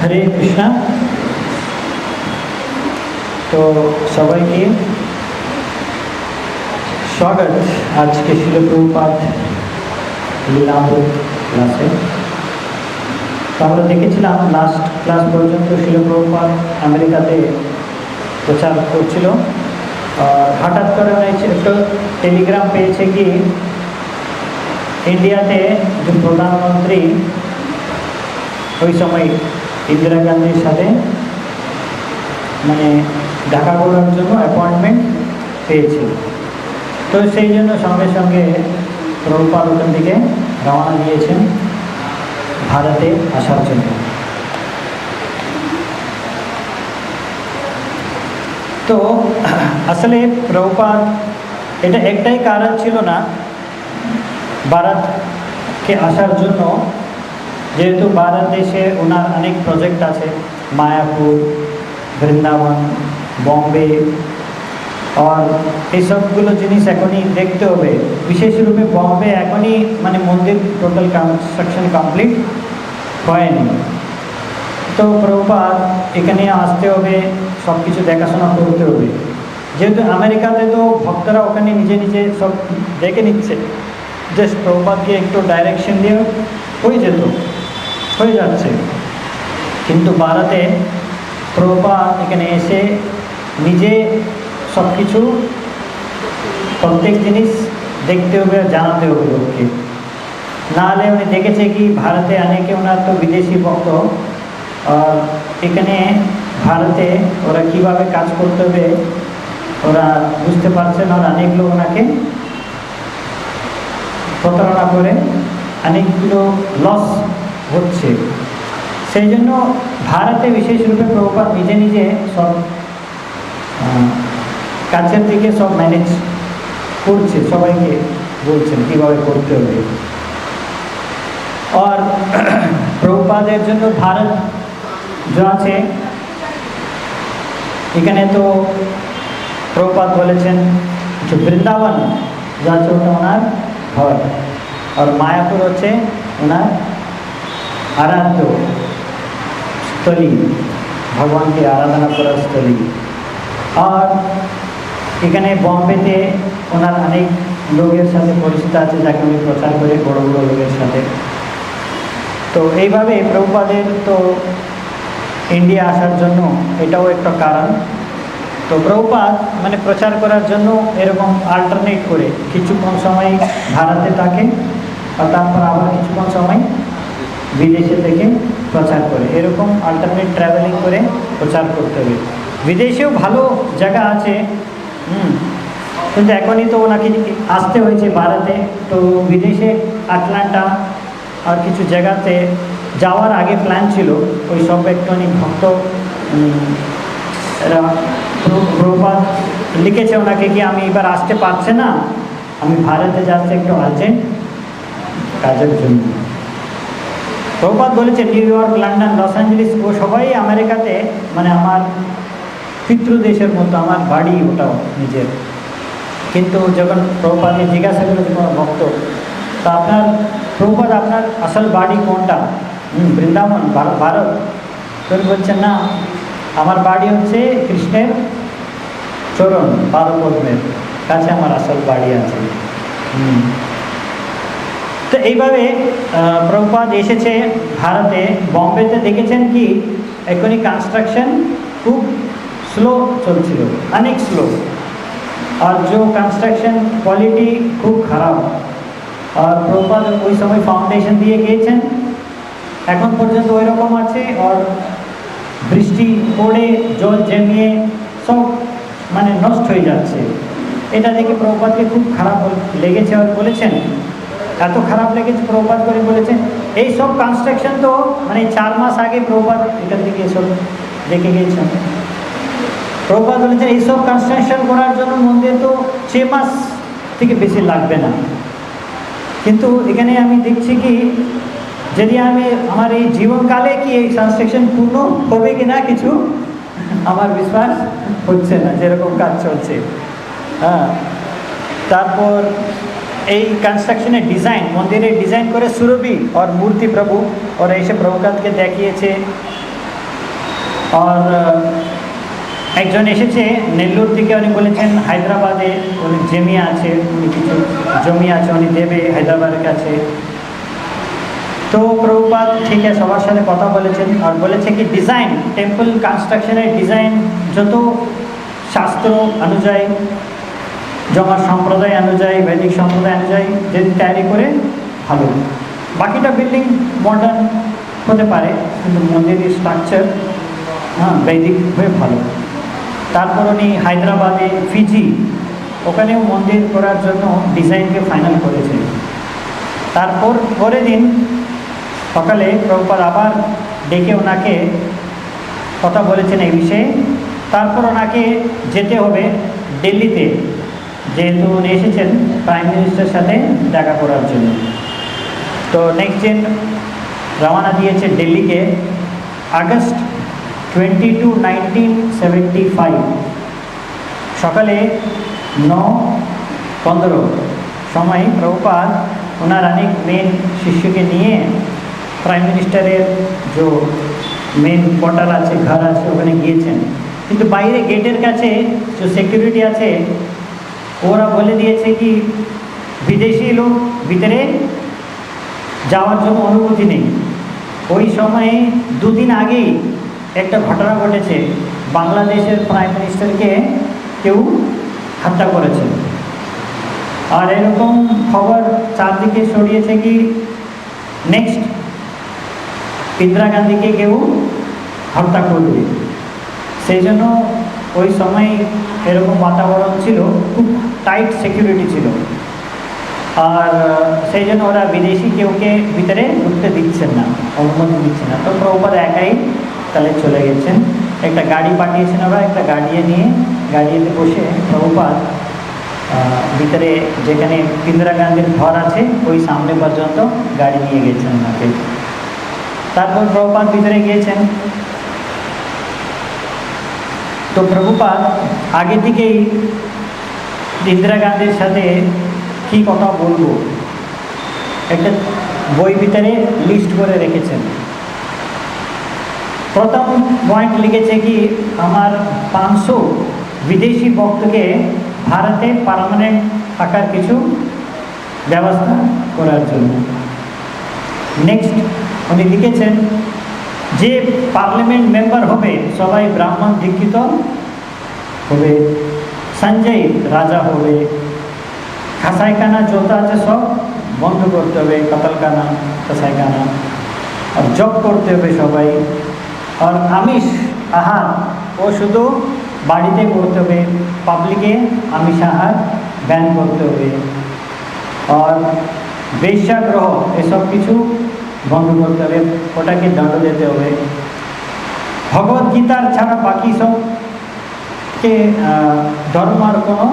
হরে কৃষ্ণা। তো সবাইকে স্বাগত আজকে শিল প্রভুপাদ লীলামৃত ক্লাসে। তো আমরা দেখেছিলাম লাস্ট ক্লাস পর্যন্ত শিল প্রভুপাদ আমেরিকাতে প্রচার করছিল। হঠাৎ করে একটু টেলিগ্রাম পেয়েছে কি ইন্ডিয়াতে যে প্রধানমন্ত্রী ওই সময় ইন্দিরা গান্ধীর সাথে মানে দেখা করার জন্য অ্যাপয়েন্টমেন্ট পেয়েছিল। তো সেই জন্য সঙ্গে সঙ্গে প্রভুপাদ ওখান থেকে রওনা দিয়েছেন ভারতে আসার জন্য। তো আসলে প্রভুপাদ এটা একটাই কারণ ছিল না ভারতকে আসার জন্য, যেহেতু ভারত দেশে ওনার অনেক প্রজেক্ট আছে, মায়াপুর, বৃন্দাবন, বম্বে, আর এইসবগুলো জিনিস এখনই দেখতে হবে। বিশেষ রূপে বম্বে এখনই মানে মন্দির টোটাল কনস্ট্রাকশন কমপ্লিট হয়নি। তো প্রভুপাদ এখানে আসতে হবে, সব কিছু দেখাশোনা করতে হবে। যেহেতু আমেরিকাতে তো ভক্তরা ওখানে নিজে নিজে সব দেখে নিচ্ছে, জাস্ট প্রভুপাদকে একটু ডাইরেকশন দিয়ে হয়ে যাচ্ছে। কিন্তু ভারতে প্রভুপাদ এখানে এসে নিজে সব কিছু প্রত্যেক জিনিস দেখতে হবে, জানাতে হবে লোককে। নাহলে উনি দেখেছে কি ভারতে অনেকে ওনার তো বিদেশি ভক্ত, আর এখানে ভারতে ওরা কিভাবে কাজ করতে হবে ওরা বুঝতে পারছেন। আর অনেক লোক ওনাকে প্রতারণা করে অনেকগুলো লস হচ্ছে। সেই জন্য ভারতে বিশেষ রূপে প্রভুপাদ নিজে নিজে সব কাছের দিকে সব ম্যানেজ করছে, সবাইকে বলছেন কীভাবে করতে হবে। আর প্রভুপাদের জন্য ভারত যা আছে এখানে তো প্রভুপাদ বলেছেন যে বৃন্দাবন যা আছে ওটা ওনার ঘর, আর মায়াপুর হচ্ছে ওনার আরাধ্য স্থলী, ভগবানকে আরাধনা করার স্থলী। আর এখানে বম্বেতে ওনার অনেক লোকের সাথে পরিচিত আছে, যাকে উনি প্রচার করে বড় বড় লোকের সাথে। তো এইভাবে প্রভুপাদের তো ইন্ডিয়া আসার জন্য এটাও একটা কারণ। তো প্রভুপাদ মানে প্রচার করার জন্য এরকম আল্টারনেট করে কিছুক্ষণ সময় ভারতে থাকে, আর তারপর আবার কিছুক্ষণ সময় বিদেশে থেকে প্রচার করে, এরকম আল্টারনেট ট্রাভেলিং করে প্রচার করতে হবে। বিদেশেও ভালো জায়গা আছে, কিন্তু এখনই তো ওনাকে আসতে হয়েছে ভারতে। তো বিদেশে আটলান্টা আর কিছু জায়গাতে যাওয়ার আগে প্ল্যান ছিল, ওই সব একটুখানি ভক্ত এরা প্রভুপাদ লিখেছে ওনাকে কি আমি এবার আসতে পারছে না, আমি ভারতে যাচ্ছি একটু আর্জেন্ট কাজের জন্য। প্রভুপাদ বলেছে new York, London, loss Angeles ও সবাই আমেরিকাতে মানে আমার পিতৃদেশের মতো, আমার বাড়ি ওটাও নিজের। কিন্তু যখন প্রভুপাদকে জিজ্ঞাসা করলো তোমার ভক্ত, তা আপনার প্রভুপাদ আপনার আসল বাড়ি কোনটা? বৃন্দাবন, ভারত। তো বলছেন না, আমার বাড়ি হচ্ছে কৃষ্ণের চরণ পাদপদ্মের কাছে আমার আসল বাড়ি আছে। তো এইভাবে প্রভুপাদ এসেছে ভারতে। বম্বেতে দেখেছেন কি এখনই কনস্ট্রাকশন খুব স্লো চলছিল, অনেক স্লো, আর যে কনস্ট্রাকশন কোয়ালিটি খুব খারাপ। আর প্রভুপাদ ওই সময় ফাউন্ডেশন দিয়ে গিয়েছেন, এখন পর্যন্ত ওই রকম আছে। আর বৃষ্টি পড়ে জল জমিয়ে সব মানে নষ্ট হয়ে যাচ্ছে। এটা দেখে প্রভুপাদকে খুব খারাপ লেগেছে, আর বলেছেন এত খারাপ লেগেছে প্রভুপাদ করে বলেছেন এই সব কনস্ট্রাকশন তো মানে 4 মাস আগে প্রভুপাদ এটার দিকে এসব দেখে গিয়েছেন। প্রভুপাদ বলেছেন এইসব কনস্ট্রাকশন করার জন্য মন্দির তো 6 মাস থেকে বেশি লাগবে না। কিন্তু এখানে আমি দেখছি কি যদি আমি আমার এই জীবনকালে কি এই কনস্ট্রাকশন পূর্ণ হবে কি না কিছু আমার বিশ্বাস হচ্ছে না, যেরকম কাজ চলছে। তারপর এই কনস্ট্রাকশনের ডিজাইন, মন্দিরের ডিজাইন করে সুরভি আর মূর্তি প্রভু, ওরা এসে প্রভুপাদকে দেখিয়েছে আর একজন এসেছে নেল্লুর থেকে, উনি বলেছেন হায়দ্রাবাদে উনি জমি আছে, উনি কিছু জমি আছে উনি দেবে হায়দ্রাবাদের কাছে। তো প্রভুপাদ ঠিক আছে সবার সাথে কথা বলেছেন আর বলেছে কি ডিজাইন, টেম্পল কনস্ট্রাকশনের ডিজাইন যত শাস্ত্র অনুযায়ী, জমার সম্প্রদায় অনুযায়ী, বৈদিক সম্প্রদায় অনুযায়ী যদি তৈরি করে ভালো। বাকিটা বিল্ডিং মডার্ন হতে পারে কিন্তু মন্দিরের স্ট্রাকচার বৈদিক হয়ে ভালো। তারপর উনি হায়দ্রাবাদে, ফিজি ওখানেও মন্দির করার জন্য ডিজাইনকে ফাইনাল করেছেন। তারপর পরের দিন সকালে প্রভুপাদ আবার ডেকে ওনাকে কথা বলেছেন এই বিষয়ে। তারপর ওনাকে যেতে হবে দিল্লিতে, যেহেতু উনি এসেছেন প্রাইম মিনিস্টারের সাথে দেখা করার জন্য। তো নেক্সট দিন রওনা দিয়েছে দিল্লিকে, আগস্ট 22, 1975 সকালে 9:15 সময় প্রভুপাদ ওনার অনেক মেন শিষ্যকে নিয়ে প্রাইম মিনিস্টারের যে মেন কোয়ার্টার আছে, ঘর আছে ওখানে গিয়েছেন। কিন্তু বাইরে গেটের কাছে যে সিকিউরিটি আছে ওরা বলে দিয়েছে কি বিদেশি লোক ভিতরে যাওয়ার জন্য অনুমতি নেই। ওই সময়ে 2 দিন আগেই একটা ঘটনা ঘটেছে, বাংলাদেশের প্রাইম মিনিস্টারকে কেউ হত্যা করেছে। আর এরকম খবর চারদিকে ছড়িয়েছে কি নেক্সট ইন্দিরা গান্ধীকে কেউ হত্যা করবে। সেই জন্য ওই সময় এরকম বাতাবরণ ছিল, খুব টাইট সিকিউরিটি ছিল। আর সেই জন্য ওরা বিদেশি কেউকে ভিতরে ঢুকতে দিচ্ছেন না, অনুমতি দিচ্ছেন না। তো প্রভুপাদ একাই তাহলে চলে গেছেন, একটা গাড়ি পাঠিয়েছেন ওরা, একটা গাড়িতে বসে প্রভুপাদ ভিতরে যেখানে ইন্দিরা গান্ধীর ঘর আছে ওই সামনে পর্যন্ত গাড়ি নিয়ে গেছেন ওনাকে। তারপর প্রভুপাদ ভিতরে গিয়েছেন। তো প্রভুপাদ আগে থেকেই ইন্দিরা গান্ধীর সাথে কী কথা বলবো একটা বই ভিতরে লিস্ট করে রেখেছেন। প্রথম পয়েন্ট লিখেছে কি আমার 500 বিদেশি ভক্তকে ভারতে পার্মানেন্ট থাকার কিছু ব্যবস্থা করার জন্য। নেক্সট উনি লিখেছেন যে পার্লামেন্ট মেম্বার হবে সবাই ব্রাহ্মণ দীক্ষিত হবে, সঞ্জয় রাজা হবে, খাসাইখানা যত আছে সব বন্ধ করতে হবে, কাতালখানা খাসাইখানা, আর জব করতে হবে সবাই। আর আমিষ আহার ও শুধু বাড়িতে করতে হবে, পাবলিকে আমিষ আহার ব্যান করতে হবে। আর বেশ্যাগ্রহ এসব কিছু বন্ধ করতে হবে, ওটাকে দণ্ড দিতে হবে। ভগবত গীতার ছাড়া বাকি সবকে ধর্ম আর কোনো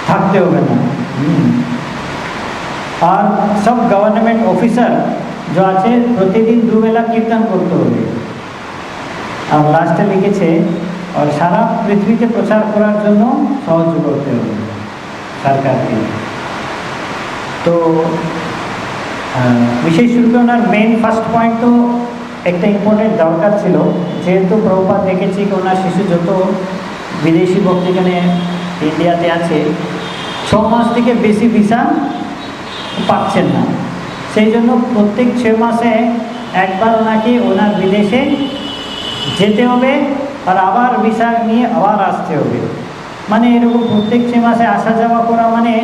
থাকতে হবে না। আর সব গভর্নমেন্ট অফিসার जो আছে প্রতিদিন 2 বেলা কীর্তন করতে হবে। আর লাস্টে লিখেছে আর সারা পৃথিবীতে প্রচার করার জন্য সাহায্য করতে হবে সরকারকে। তো বিশেষ রূপে ওনার মেন ফার্স্ট পয়েন্ট তো একটা ইম্পর্টেন্ট দরকার ছিল, যেহেতু প্রভুপাদ দেখেছি কি ওনার শিশু যত বিদেশি ভক্ত এখানে ইন্ডিয়াতে আছে 6 মাস থেকে বেশি ভিসা পাচ্ছেন না। সেই জন্য প্রত্যেক 6 মাসে একবার ওনাকে ওনার বিদেশে যেতে হবে আর আবার ভিসা নিয়ে আবার আসতে হবে। মানে এরকম প্রত্যেক 6 মাসে আসা যাওয়া করা মানে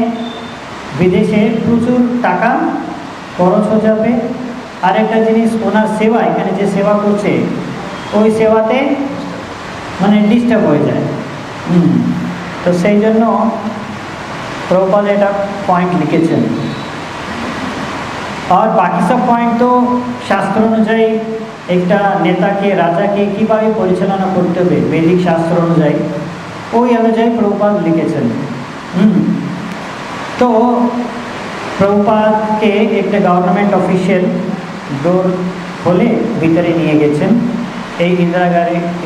বিদেশে প্রচুর টাকা খরচ হয়ে যাবে। আর একটা জিনিস ওনার সেবা, এখানে যে সেবা করছে ওই সেবাতে মানে ডিস্টার্ব হয়ে যায়। তো সেই জন্য প্রভুপাদ এটা পয়েন্ট লিখেছেন। আর বাকি সব পয়েন্ট তো শাস্ত্র অনুযায়ী একটা নেতাকে রাজাকে কীভাবে পরিচালনা করতে হবে বৈদিক শাস্ত্র অনুযায়ী ওই অনুযায়ী প্রভুপাদ লিখেছেন। তো প্রভুপাদকে একটা গভর্নমেন্ট অফিসিয়াল ডোর খুলে ভিতরে নিয়ে গেছেন। এই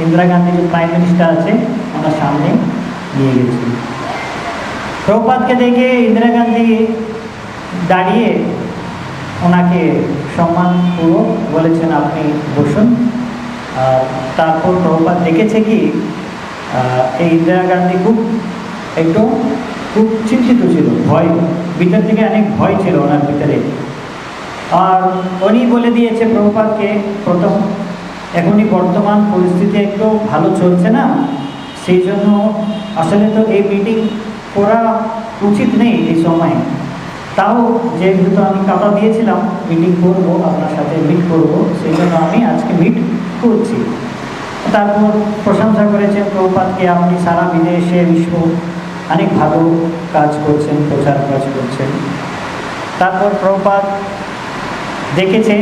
ইন্দিরা গান্ধী যে প্রাইম মিনিস্টার আছে ওনার সামনে নিয়ে গেছেন। প্রভুপাদকে দেখে ইন্দিরা গান্ধী দাঁড়িয়ে ওনাকে সম্মানপূর্বক বলেছেন আপনি বসুন। আর তারপর প্রভুপাদ দেখেছে কি এই ইন্দিরা গান্ধী খুব চিন্তিত ছিল, ভয়, ভিতর থেকে অনেক ভয় ছিল ওনার ভিতরে। আর উনি বলে দিয়েছে প্রভুপাদকে প্রথম, এখনই বর্তমান পরিস্থিতি একটু ভালো চলছে না, সেই জন্য আসলে তো এই মিটিং করা উচিত নেই এই সময়। তাও যেহেতু আমি কথা দিয়েছিলাম মিটিং করব, আপনার সাথে মিট করব, সেই জন্য আমি আজকে মিট করছি। তারপর প্রশংসা করেছেন প্রভুপাদকে, আপনি সারা বিদেশে বিশ্ব অনেক ভালো কাজ করছেন, প্রচার কাজ করছেন। তারপর প্রভুপাদ দেখেছে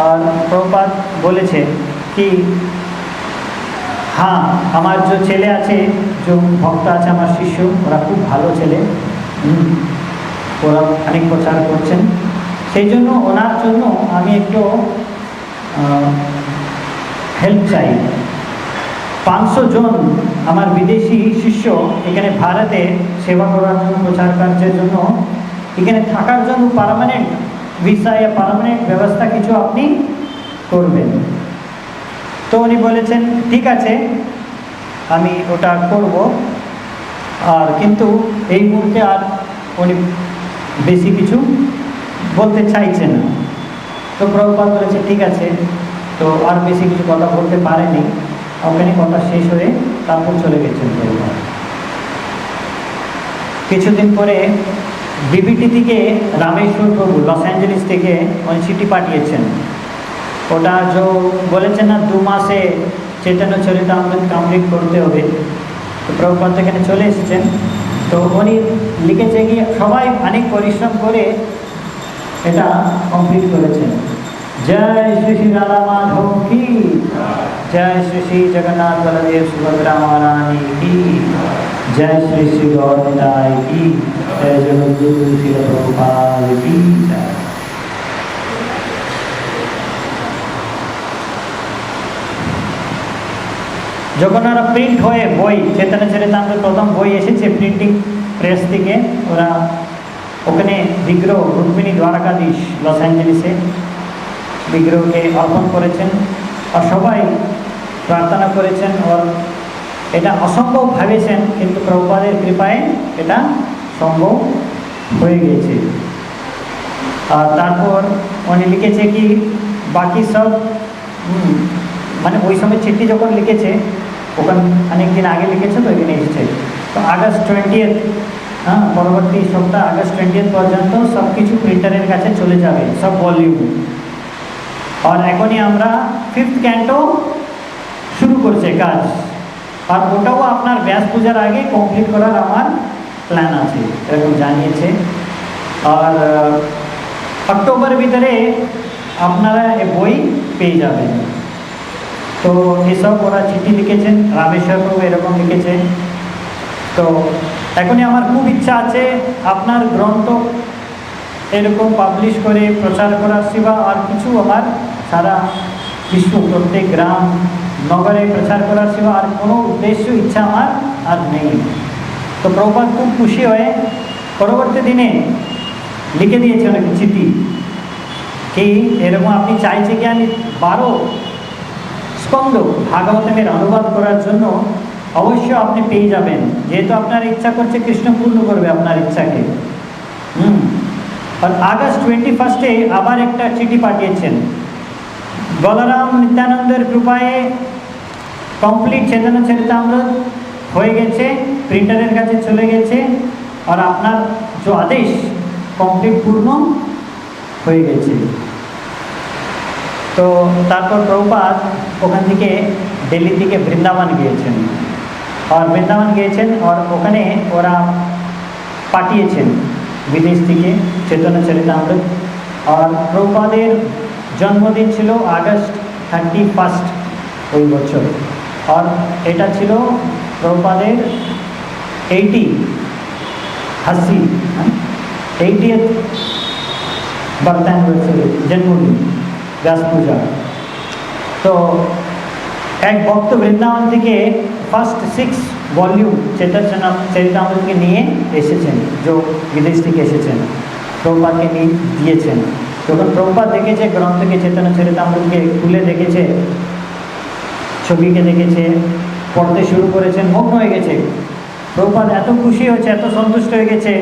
আর প্রভুপাদ বলেছে কি হ্যাঁ, আমার যে ছেলে আছে, যে ভক্ত আছে, আমার শিষ্য, ওরা খুব ভালো ছেলে, ওরা অনেক প্রচার করছেন, সেই জন্য ওনার জন্য আমি একটু হেল্প চাই। 500 জন আমার বিদেশি শিষ্য এখানে ভারতে সেবা করার জন্য, প্রচার কার্যের জন্য, এখানে থাকার জন্য পার্মানেন্ট ভিসা या পার্মানেন্ট ব্যবস্থা কিছু আপনি করবেন। তো উনি বলেছেন ঠিক আছে, আমি ওটা করব। আর কিন্তু এই মুহূর্তে আর উনি বেশি কিছু বলতে চাইছেন না। তো প্রভুপাদ বলেছে ঠিক আছে, তো আর বেশি কিছু কথা বলতে পারেনি, ওখানে কথা শেষ হয়ে তারপর চলে গেছেন প্রভুপাদ। কিছুদিন পরে বিবিটি থেকে রামেশ্বর প্রভু লস অ্যাঞ্জেলিস থেকে উনি চিঠি পাঠিয়েছেন। ওটা যে বলেছেন না 2 মাসে চৈতন্য চরিতামৃত কমপ্লিট করতে হবে, তো প্রভুপাদ এখানে চলে এসেছেন। তো উনি লিখেছে কি সবাই অনেক পরিশ্রম করে এটা কমপ্লিট করেছেন। জয় শ্রী শ্রী রাধা মাধব কি, জয় শ্রী শ্রী জগন্নাথ বলদেব সুভদ্রা মহারানী কি, জয় শ্রী শ্রী গৌরদায় কি, জয় জগদ্গুরু শ্রী প্রভুপাদ কি জয়। যখন ওরা প্রিন্ট হয়ে বই, চৈতন্য চরিতামৃত প্রথম বই এসেছে প্রিন্টিং প্রেস থেকে, ওরা ওখানে বিগ্রহ রুক্মিণী দ্বারকাধীশ লস অ্যাঞ্জেলিসে বিগ্রহকে অর্পণ করেছেন আর সবাই প্রার্থনা করেছেন। আর এটা অসম্ভব ভেবেছেন, কিন্তু প্রভুপাদের কৃপায় এটা সম্ভব হয়ে গেছে। আর তারপর উনি লিখেছে কি বাকি সব মানে ওই সময় চিঠি যখন লিখেছে, ওখানে অনেক দিন আগে লিখেছে, তো এখানে এসেছে। তো আগস্ট 20, পরবর্তী সপ্তাহ আগস্ট 20 পর্যন্ত সব কিছু প্রিন্টারের কাছে চলে যাবে, সব ভলিউম। আর এখনই আমরা 5th ক্যান্টো শুরু করছে কাজ, আর ওটাও আপনার ব্যাস পূজার আগে কমপ্লিট করার আমার প্ল্যান আছে, এরকম জানিয়েছে। আর অক্টোবর ভিতরে আপনারা এই বই পেয়ে যাবেন। তো এসব ওরা চিঠি লিখেছেন, রামেশ্বর প্রভু এরকম লিখেছে। তো এখনই আমার খুব ইচ্ছা আছে আপনার গ্রন্থ এরকম পাবলিশ করে প্রচার করার সেবা, আর কিছু আমার সারা বিশ্ব প্রত্যেক গ্রাম নগরে প্রচার করার সেবা, আর কোনো উদ্দেশ্য ইচ্ছা আমার আর নেই। তো প্রভুপাদ খুব খুশি হয়ে পরবর্তী দিনে লিখে দিয়েছে অনেক চিঠি কি এরকম আপনি চাইছে কি আমি 12 স্কন্দ ভাগবতের অনুবাদ করার জন্য অবশ্যই আপনি পেয়ে যাবেন, যেহেতু আপনার ইচ্ছা করছে, কৃষ্ণ পূর্ণ করবে আপনার ইচ্ছাকে। আর আগস্ট 21 আবার একটা চিঠি পাঠিয়েছেন, বলরাম নিত্যানন্দের কৃপায় কমপ্লিট চৈতন্য চরিতামৃত হয়ে গেছে, প্রিন্টারের কাছে চলে গেছে, আর আপনার যে আদেশ কমপ্লিট পূর্ণ হয়ে গেছে। তো তারপর প্রভুপাদ ওখান থেকে দিল্লি থেকে বৃন্দাবন গিয়েছেন, আর বৃন্দাবন গিয়েছেন, আর ওখানে ওরা পাঠিয়েছেন বিদেশ থেকে চৈতন্য চরিতামৃত। আর প্রভুপাদের জন্মদিন ছিল আগস্ট 31 ওই বছর, আর এটা ছিল প্রভুপাদের 80th বার্থ অ্যানিভার্সারি, জন্মদিন, ব্যাস পূজা। তো এক ভক্ত বৃন্দাবন থেকে ফার্স্ট 6 ভলিউম চৈতন্য চরিতামৃতকে নিয়ে এসেছেন, যে বিদেশ থেকে এসেছেন, প্রভুপাদকে নিয়ে দিয়েছেন। যখন প্রভুপাদ দেখেছে গ্রন্থকে চৈতন্য চরিতামৃতকে খুলে দেখেছে, ছবিকে দেখেছে, পড়তে শুরু করেছেন, মগ্ন হয়ে গেছে। প্রভুপাদ এত খুশি হয়েছে, এত সন্তুষ্ট হয়ে গেছে,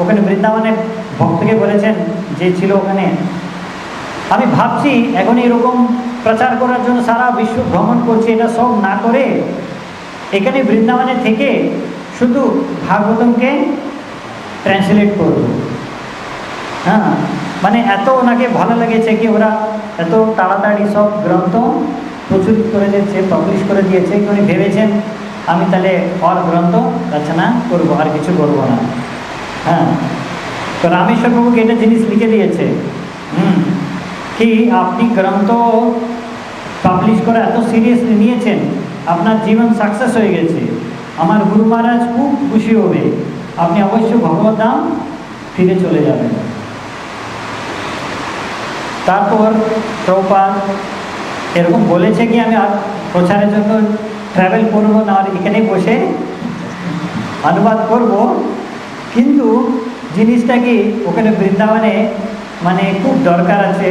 ওখানে বৃন্দাবনের ভক্তকে বলেছেন, যে ছিল ওখানে, আমি ভাবছি এখন এরকম প্রচার করার জন্য সারা বিশ্ব ভ্রমণ করছি, এটা সব না করে এখানে বৃন্দাবনে থেকে শুধু ভাগবতমকে ট্রান্সলেট করব। হ্যাঁ, মানে এত ওনাকে ভালো লেগেছে কি ওরা এত তাড়াতাড়ি সব গ্রন্থ প্রচুরিত করে দিয়েছে, পাবলিশ করে দিয়েছে। উনি ভেবেছেন আমি তাহলে আর গ্রন্থ রচনা করবো, আর কিছু করবো না। হ্যাঁ, তো রামেশ্বর প্রভুকে এটা জিনিস লিখে দিয়েছে কি আপনি গ্রন্থ পাবলিশ করে এত সিরিয়াসলি নিয়েছেন, আপনার জীবন সাকসেস হয়ে গেছে, আমার গুরু মহারাজ খুব খুশি হবে, আপনি অবশ্যই ভগবত ধাম ফিরে চলে যাবেন। তারপর প্রভুপাদ এরকম বলেছে কি আমি আর প্রচারের জন্য ট্রাভেল করবো না, আর এখানে বসে অনুবাদ করব, কিন্তু জিনিসটা কি ওখানে বৃন্দাবনে মানে খুব দরকার আছে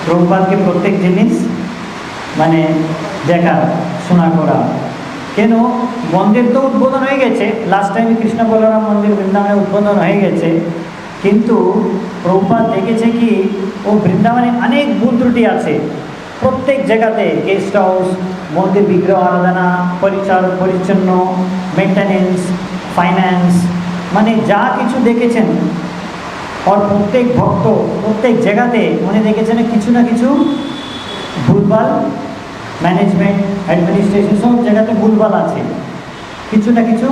প্রভুপাদকে প্রত্যেক জিনিস মানে দেখা শোনা করা। কেন মন্দির তো উদ্বোধন হয়ে গেছে, লাস্ট টাইম কৃষ্ণ বলরাম মন্দির বৃন্দাবনে উদ্বোধন হয়ে গেছে, কিন্তু প্রভুপাদ দেখেছে কি ও বৃন্দাবনে অনেক ভুল ত্রুটি আছে, প্রত্যেক জায়গাতে গেস্ট হাউস, মন্দির বিগ্রহ আরাধনা, পরিচ্ছন্ন, মেনটেনেন্স, ফাইন্যান্স, মানে যা কিছু দেখেছেন, আর প্রত্যেক ভক্ত প্রত্যেক জায়গাতে উনি দেখেছেন কিছু না কিছু ভুলভাল, ম্যানেজমেন্ট, অ্যাডমিনিস্ট্রেশন সব জায়গাতে ভুলভাল আছে, কিছু না কিছু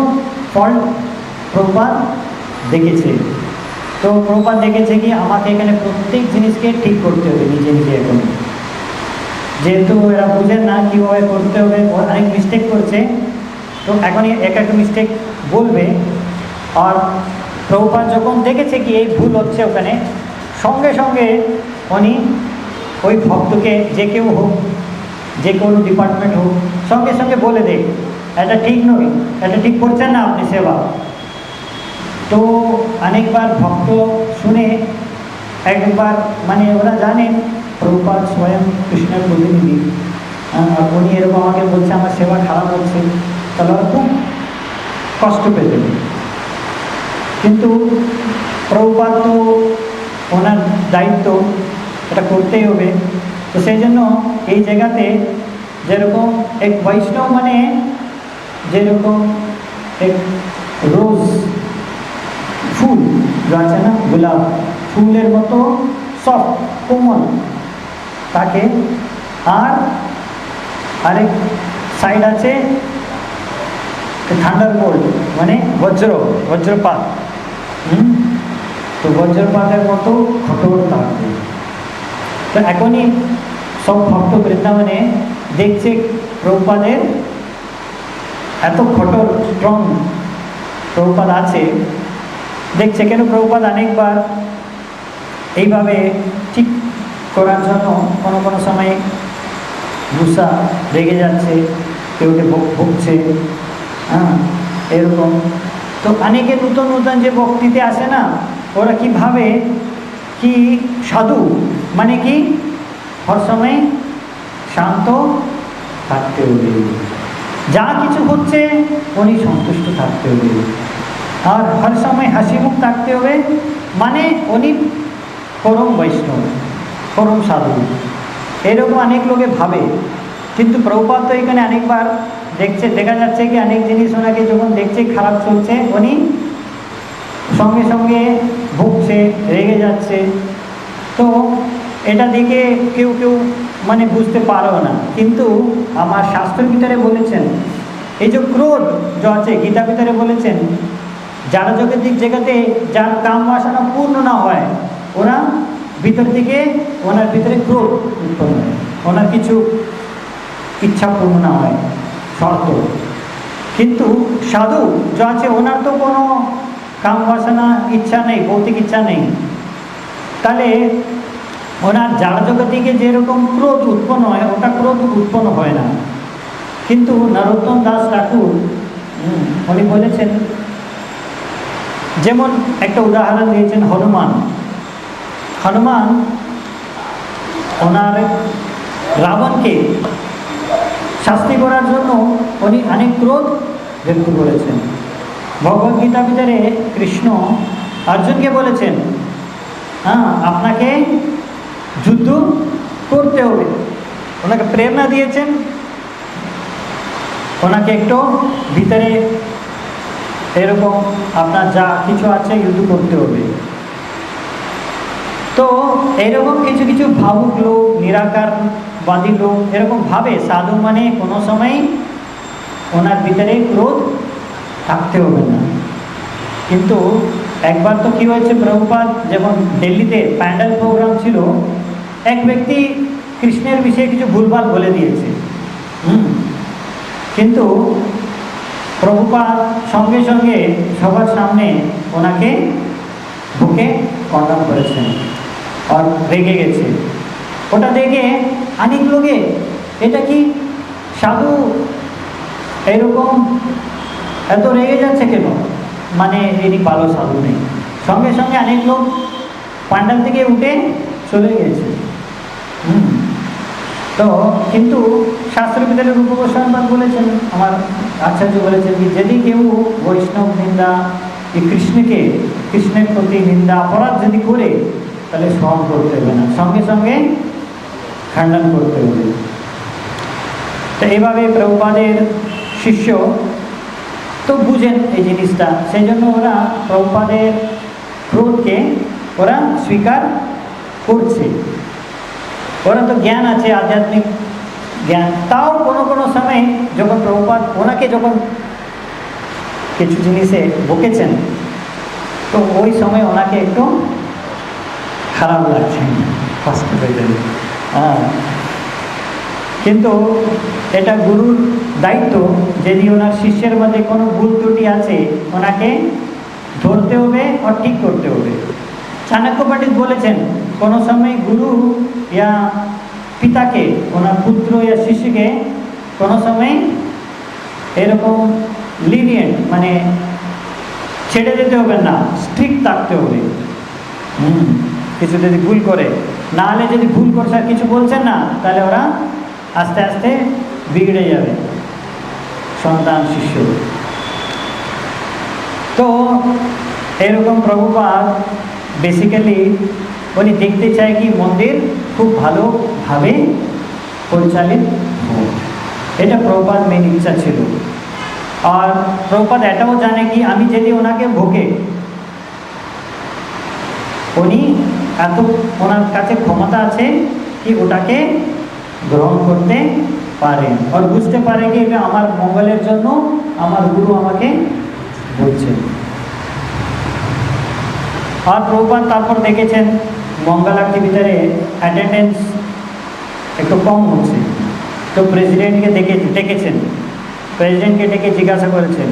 ফল্ট প্রভুপাদ দেখেছে। তো প্রভুপাদ দেখেছে কি আমাকে এখানে প্রত্যেক জিনিসকে ঠিক করতে হবে নিজে নিজে। এখন যেহেতু এরা বুঝেন না কীভাবে করতে হবে, অনেক মিস্টেক করছে, তো এখনই এক একটা মিস্টেক বলবে। আর প্রভুপাদ যখন দেখেছে কি এই ভুল হচ্ছে ওখানে, সঙ্গে সঙ্গে উনি ওই ভক্তকে, যে কেউ হোক, যে কোনো ডিপার্টমেন্ট হোক, সঙ্গে সঙ্গে বলে দেয় এটা ঠিক নয়, এটা ঠিক করছেন না আপনি সেবা। তো অনেকবার ভক্ত শুনে একবার মানে ওরা জানেন প্রভুপাদ স্বয়ং কৃষ্ণের প্রতিনিধি, উনি এরকম আমাকে বলছে আমার সেবা খারাপ হচ্ছে, তাহলে ওরা খুব কষ্ট পেতে। কিন্তু প্রভুপাদ তো ওনার দায়িত্ব, এটা করতেই হবে। তো সেই জন্য এই জায়গাতে যেরকম এক বৈষ্ণব মানে যেরকম এক রোজ ফুল আছে না, গোলাপ ফুলের মতো সফট কোমল তাকে, আর আরেক সাইড আছে থান্ডারবোল্ট মানে বজ্রপাত। তো বজ্রপাতের মতো কঠোর থাকবে। তো এখনই সব ভক্ত বৃন্দাবনে দেখছে প্রভুপাদের এত কঠোর স্ট্রং প্রভুপাদ আছে, দেখছে কেন প্রভুপাদ অনেকবার এইভাবে ঠিক করার জন্য কোনো কোনো সময় গুসা রেগে যাচ্ছে, কেউকে ভুগছে, হ্যাঁ এরকম। তো অনেকে নূতন নূতন যে ভক্তিতে আসে না, ওরা কি ভাবে কি সাধু মানে কি হর সময় শান্ত থাকতে হবে, যা কিছু হচ্ছে উনি সন্তুষ্ট থাকতে হবে, আর হর সময় হাসি মুখ থাকতে হবে, মানে উনি পরম বৈষ্ণব, পরম সাধু, এরকম অনেক লোকে ভাবে। কিন্তু প্রভুপাদ তো এখানে অনেকবার দেখা যাচ্ছে কি অনেক জিনিস ওনাকে যখন দেখছে খারাপ চলছে, উনি সঙ্গে সঙ্গে ভুগছে, রেগে যাচ্ছে। তো এটা দেখে কেউ কেউ মানে বুঝতে পারো না, কিন্তু আমার শাস্ত্রের ভিতরে বলেছেন এই যে ক্রোধ যে আছে, গীতা ভিতরে বলেছেন যারা জগতিক জায়গাতে যার কাম বাসনা পূর্ণ না হয়, ওরা ভিতর থেকে ওনার ভিতরে ক্রোধ উৎপন্ন হয়, ওনার কিছু ইচ্ছা পূর্ণ না হয় শর্ত। কিন্তু সাধু যে আছে ওনার তো কোনো কাম বাসনা ইচ্ছা নেই, ভৌতিক ইচ্ছা নেই, তাহলে ওনার যার জগতিকে যেরকম ক্রোধ উৎপন্ন হয় ওটা ক্রোধ উৎপন্ন হয় না। কিন্তু নরোত্তম দাস ঠাকুর উনি বলেছেন, যেমন একটা উদাহরণ দিয়েছেন হনুমান ওনার রাবণকে শাস্তি করার জন্য উনি অনেক ক্রোধ ব্যক্ত করেছেন। ভগবদ্গীতা ভিতরে কৃষ্ণ অর্জুনকে বলেছেন, হ্যাঁ, আপনাকে যুদ্ধ করতে হবে। ওনাকে প্রেরণা দিয়েছেন, ওনাকে একটু ভিতরে এরকম আপনার যা কিছু আছে যুদ্ধ করতে হবে। তো এরকম কিছু কিছু ভাবুক লোক, নিরাকারবাদী লোক এরকম ভাবে সাধু মানে কোনো সময় ওনার ভিতরে ক্রোধ থাকতে হবে না। কিন্তু একবার তো কি হয়েছে, প্রভুপাদ যেমন দিল্লিতে প্যান্ডেল প্রোগ্রাম ছিল, এক ব্যক্তি কৃষ্ণের বিষয়ে কিছু ভুলভাল বলে দিয়েছে। কিন্তু প্রভুপাদ সঙ্গে সঙ্গে সবার সামনে ওনাকে বুকে কন্ডাম করেছেন আর রেগে গেছে। ওটা দেখে অনেক লোকে এটা কি সাধু এরকম এত রেগে যাচ্ছে কেন, মানে ইনি ভালো সাধু নেই। সঙ্গে সঙ্গে অনেক লোক প্যান্ডেল থেকে উঠে চলে গেছে। তো কিন্তু শাস্ত্রের ভিতরে রূপ গোস্বামী বলেছেন, আমার আচার্য বলেছেন কি যদি কেউ বৈষ্ণব নিন্দা কৃষ্ণের প্রতি নিন্দা অপরাধ যদি করে তাহলে সহন করতে হবে না, সঙ্গে সঙ্গে খণ্ডন করতে হবে। তো এভাবে প্রভুপাদের শিষ্য তো বুঝেন এই জিনিসটা, সেই জন্য ওরা প্রভুপাদের ক্রোধকে ওরা স্বীকার করছে। ওরা তো জ্ঞান আছে, আধ্যাত্মিক জ্ঞান, তাও কোনো কোনো সময় যখন প্রভুপাদ ওনাকে যখন কিছু জিনিসে বকেছেন তো ওই সময় ওনাকে একটু খারাপ লাগছে, কষ্ট হয়ে যাবে। কিন্তু এটা গুরুর দায়িত্ব, যদি ওনার শিষ্যের মধ্যে কোনো ভুল ত্রুটি আছে ওনাকে ধরতে হবে আর ঠিক করতে হবে। চাণক্য পণ্ডিত বলেছেন কোনো সময় গুরু ইয়া পিতাকে, ওনার পুত্র ইয়া শিষ্যকে কোনো সময় এরকম লিনিয়েন্ট মানে ছেড়ে দিতে হবে না, স্ট্রিক্ট থাকতে হবে। কিছু যদি ভুল করে, না হলে যদি ভুল করছে আর কিছু বলছেন না, তাহলে ওরা আস্তে আস্তে বিগড়ে যাবে সন্তান শিষ্য। তো এরকম প্রভুপাদ বেসিক্যালি উনি দেখতে চায় কি মন্দির খুব ভালোভাবে পরিচালিত হোক, এটা প্রভুপাদ মেন ইচ্ছা ছিল। আর প্রভুপাদ এটাও জানে কি আমি যদি ওনাকে ভোগে, উনি এত ওনার কাছে ক্ষমতা আছে কি ওটাকে গ্রহণ করতে পারেন আর বুঝতে পারে কি এটা আমার মঙ্গলের জন্য আমার গুরু আমাকে বলছেন। আর প্রভুপাদ তারপর দেখেছেন মঙ্গল আরতির ভিতরে অ্যাটেন্ডেন্স একটু কম হচ্ছে, তো প্রেসিডেন্টকে ডেকেছেন, প্রেসিডেন্টকে ডেকে জিজ্ঞাসা করেছেন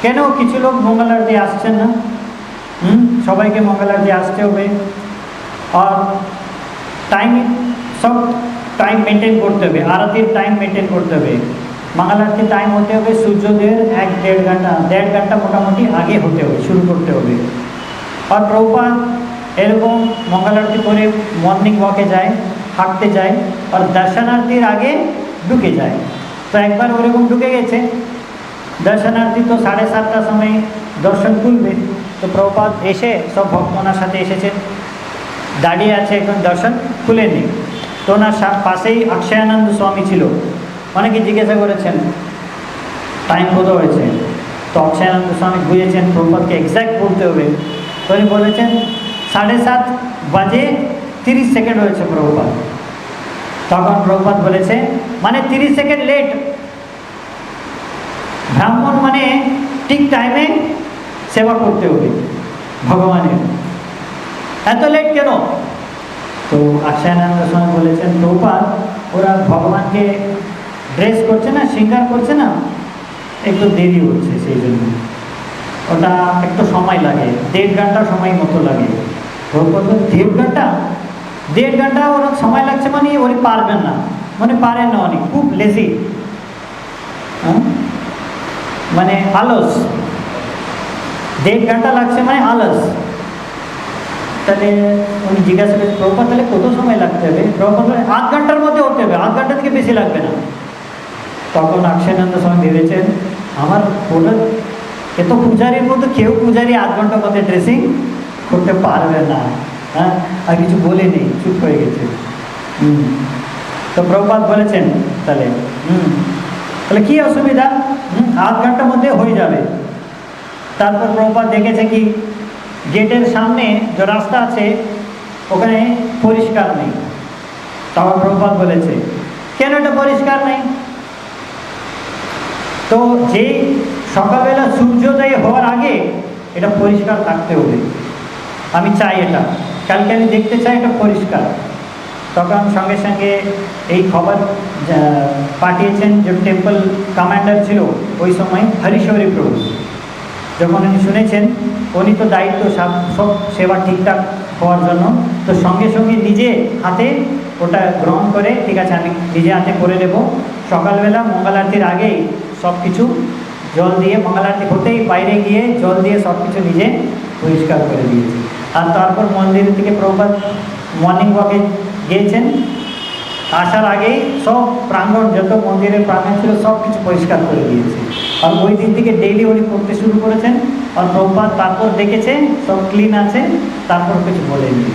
কেন কিছু লোক মঙ্গল আরতি আসছেন না। সবাইকে মঙ্গল আরতি আসতে হবে আর সব টাইম মেনটেন করতে হবে, আরতির টাইম মেনটেন করতে হবে। মঙ্গল আরতির টাইম হতে হবে সূর্যোদয়ের 1-1.5 ঘন্টা মোটামুটি আগে হতে হবে, শুরু করতে হবে। আর প্রভুপাদ এরকম মঙ্গল আরতি করে মর্নিং ওয়াকে যায়, হাঁটতে যায় আর দর্শনার্থীর আগে ঢুকে যায়। তো একবার ওরকম ঢুকে গেছে, দর্শনার্থী তো 7:30টার সময় দর্শন খুলবে, তো প্রভুপাদ এসে সব ভক্ত ওনার সাথে এসেছে, দাঁড়িয়ে আছে, এখন দর্শন খুলেনি। তো ওনার পাশেই অক্ষয়ানন্দ স্বামী ছিল, অনেকে জিজ্ঞাসা করেছেন টাইম কত হয়েছে, তো অক্ষয়ানন্দ স্বামী বুঝেছেন প্রভুপাদকে এক্স্যাক্ট বলতে হবে, তো উনি বলেছেন 7:30 হয়েছে প্রভুপাদ। তখন প্রভুপাদ বলেছে মানে 30 সেকেন্ড লেট, ব্রাহ্মণ মানে ঠিক টাইমে সেবা করতে হবে ভগবানের, এত লেট কেন? তো অক্ষয়ানন্দ স্বামী বলেছেন প্রভুপাদ ওরা ভগবানকে ড্রেস করছে না, শৃঙ্গার করছে না, একটু দেরি হচ্ছে, সেই জন্য ওটা একটু সময় লাগে, 1.5 ঘন্টা সময় মতো লাগে। প্রভুপাদ 1.5 ঘন্টা ওর সময় লাগছে মানে উনি পারবেন না, মানে পারেন না, উনি খুব লেজি, মানে আলস। 1.5 ঘন্টা লাগছে মানে আলস। তাহলে উনি জিজ্ঞাসা করেন প্রভুপাদ তাহলে কত সময় লাগতে হবে? প্রভুপাদ বলে 8 ঘন্টার মধ্যে হতে হবে, 8 ঘন্টা থেকে বেশি লাগবে না। তখন অক্ষয়ানন্দ স্বামী ভেবেছেন আমার পুরো এত পূজারীর মতো কেউ পূজারী 8 ঘন্টার মধ্যে ড্রেসিং করতে পারবে না, হ্যাঁ, আর কিছু বলেনি, চুপ হয়ে গেছে। তো প্রভুপাদ বলেছেন তাহলে তাহলে কী অসুবিধা, 8 ঘন্টার মধ্যে হয়ে যাবে। তারপর প্রভুপাদ দেখেছে কি গেটের সামনে যে রাস্তা আছে ওখানে পরিষ্কার নেই। তারপর প্রভুপাদ বলেছে কেন এটা পরিষ্কার নেই? তো যেই সকালবেলা সূর্যোদয় হওয়ার আগে এটা পরিষ্কার থাকতে হবে, আমি চাই এটা, কালকে আমি দেখতে চাই এটা পরিষ্কার। তখন সঙ্গে সঙ্গে এই খবর পাঠিয়েছেন যে টেম্পল কমান্ডার ছিল ওই সময় হরিশৌরী প্রভু। যখন উনি শুনেছেন উনি তো দায়িত্ব সব সেবা ঠিকঠাক হওয়ার জন্য, তো সঙ্গে সঙ্গে নিজে হাতে ওটা গ্রহণ করে ঠিক আছে আমি নিজে হাতে করে নেব। সকালবেলা মঙ্গল আরতির আগেই সব কিছু জল দিয়ে, মঙ্গল আরতি হতেই বাইরে গিয়ে জল দিয়ে সব কিছু নিজে পরিষ্কার করে দিয়েছে। আর তারপর মন্দির থেকে প্রভুপাদ মর্নিং ওয়াকে গিয়েছেন, আসার আগেই সব প্রাঙ্গণ, যত মন্দিরের প্রাঙ্গণ ছিল সব কিছু পরিষ্কার করে দিয়েছে। আর ওই দিন থেকে ডেইলি উনি করতে শুরু করেছেন। আর প্রভুপাদ তারপর দেখেছে সব ক্লিন আছে, তারপর কিছু বলেনি।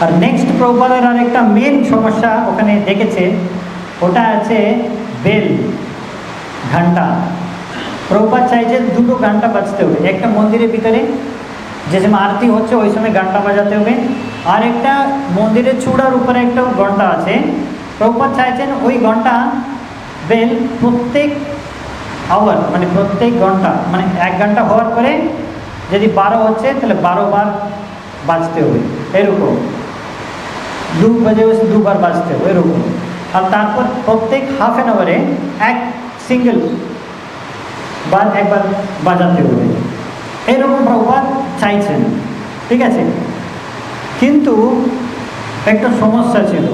আর নেক্সট প্রভুপাদের আর একটা মেন সমস্যা ওখানে দেখেছে, ওটা আছে বেল, ঘন্টা। প্রভুপাদ চাইছে 2টো ঘন্টা বাজতে হবে, একটা মন্দিরের ভিতরে যে সময় আরতি হচ্ছে ওই সময় ঘন্টা বাজাতে হবে, আর একটা মন্দিরের চূড়ার উপরে একটা ঘন্টা আছে। প্রভুপাদ চাইছেন ওই ঘন্টা বেল প্রত্যেক আওয়ার, মানে প্রত্যেক ঘন্টা, মানে 1 ঘন্টা হওয়ার পরে যদি 12 হচ্ছে তাহলে 12 বার বাজতে হবে, এরকম 2 বাজে 2 বার বাজতে হবে এরকম। আর তারপর প্রত্যেক হাফ অ্যান আওয়ারে এক সিঙ্গেল বার একবার বাজাতে হবে, এরকম প্রভুপাদ চাইছেন, ঠিক আছে। কিন্তু একটা সমস্যা ছিল,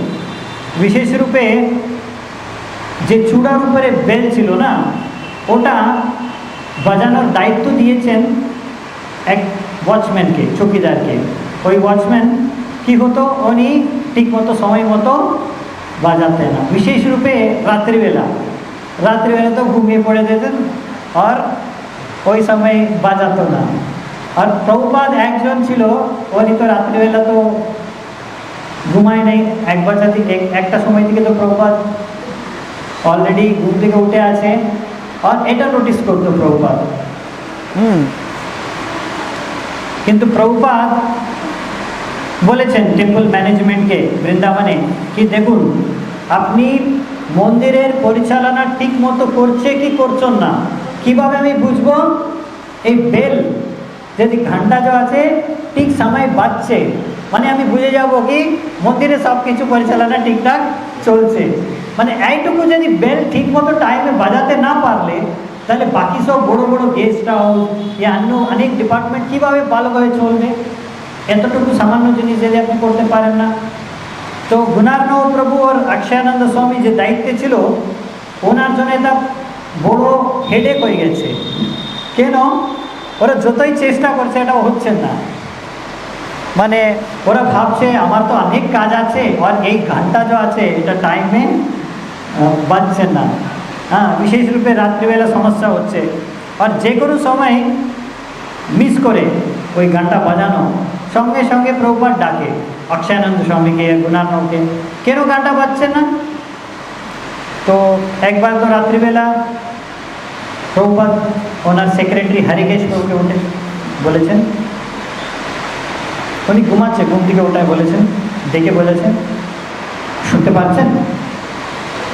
বিশেষ রূপে যে চূড়ার উপরে বেল ছিল না, ওটা বাজানোর দায়িত্ব দিয়েছেন এক ওয়াচম্যানকে, চৌকিদারকে। ওই ওয়াচম্যান কি হতো, উনি ঠিক মতো সময় মতো বাজাতে না, বিশেষ রূপে রাত্রিবেলা তো ঘুমিয়ে পড়ে যেতেন আর ওই সময় বাজাতো না। আর প্রভুপাদ একজন ছিল, উনি তো রাত্রিবেলা তো ঘুমায় নেই, 1টা সময় থেকে তো প্রভুপাদ অলরেডি ঘুম থেকে উঠে আছে। আর এটা নোটিস করতো প্রভুপাদ। কিন্তু প্রভুপাদ বলেছেন টেম্পল ম্যানেজমেন্টকে বৃন্দাবনে কি দেখুন আপনি মন্দিরের পরিচালনা ঠিক মতো করছে কি করছেন না, কিভাবে আমি বুঝবো? এই বেল যদি ঘন্টা যে আছে ঠিক সময় বাজছে, মানে আমি বুঝে যাব কি মন্দিরে সব কিছু পরিচালনা ঠিকঠাক চলছে। মানে এইটুকু যদি বেল ঠিক মতো টাইমে বাজাতে না পারলে তাহলে বাকি সব বড় বড় গেস্ট হাউস অন্য অনেক ডিপার্টমেন্ট কীভাবে ভালোভাবে চলবে? এতটুকু সামান্য জিনিস যদি আপনি করতে পারেন না। তো গুণার্ণব প্রভু আর অক্ষয়ানন্দ স্বামী যে দায়িত্বে ছিল, ওনার জন্য এটা বড় হেডেক হয়ে গেছে। কেন? ওরা যতই চেষ্টা করছে এটা হচ্ছে না, মানে ওরা ভাবছে আমার তো অনেক কাজ আছে আর এই ঘন্টা যে আছে এটা টাইমে বাজছে না। হ্যাঁ, বিশেষ রূপে রাত্রিবেলা সমস্যা হচ্ছে। আর যে কোনো সময় মিস করে ওই ঘন্টা বাজানো, সঙ্গে সঙ্গে প্রভুপাদ ডাকে অক্ষয়ানন্দ স্বামীকে, গুণার্ণবকে, কেন ঘন্টা বাজছে না? তো একবার তো রাত্রিবেলা প্রভুপাদ ওনার সেক্রেটারি হরিকেশ প্রভুকে উঠে বলেছেন, উনি ঘুমাচ্ছে, ঘুম থেকে ওটাই বলেছেন, ডেকে বলেছেন শুনতে পাচ্ছেন?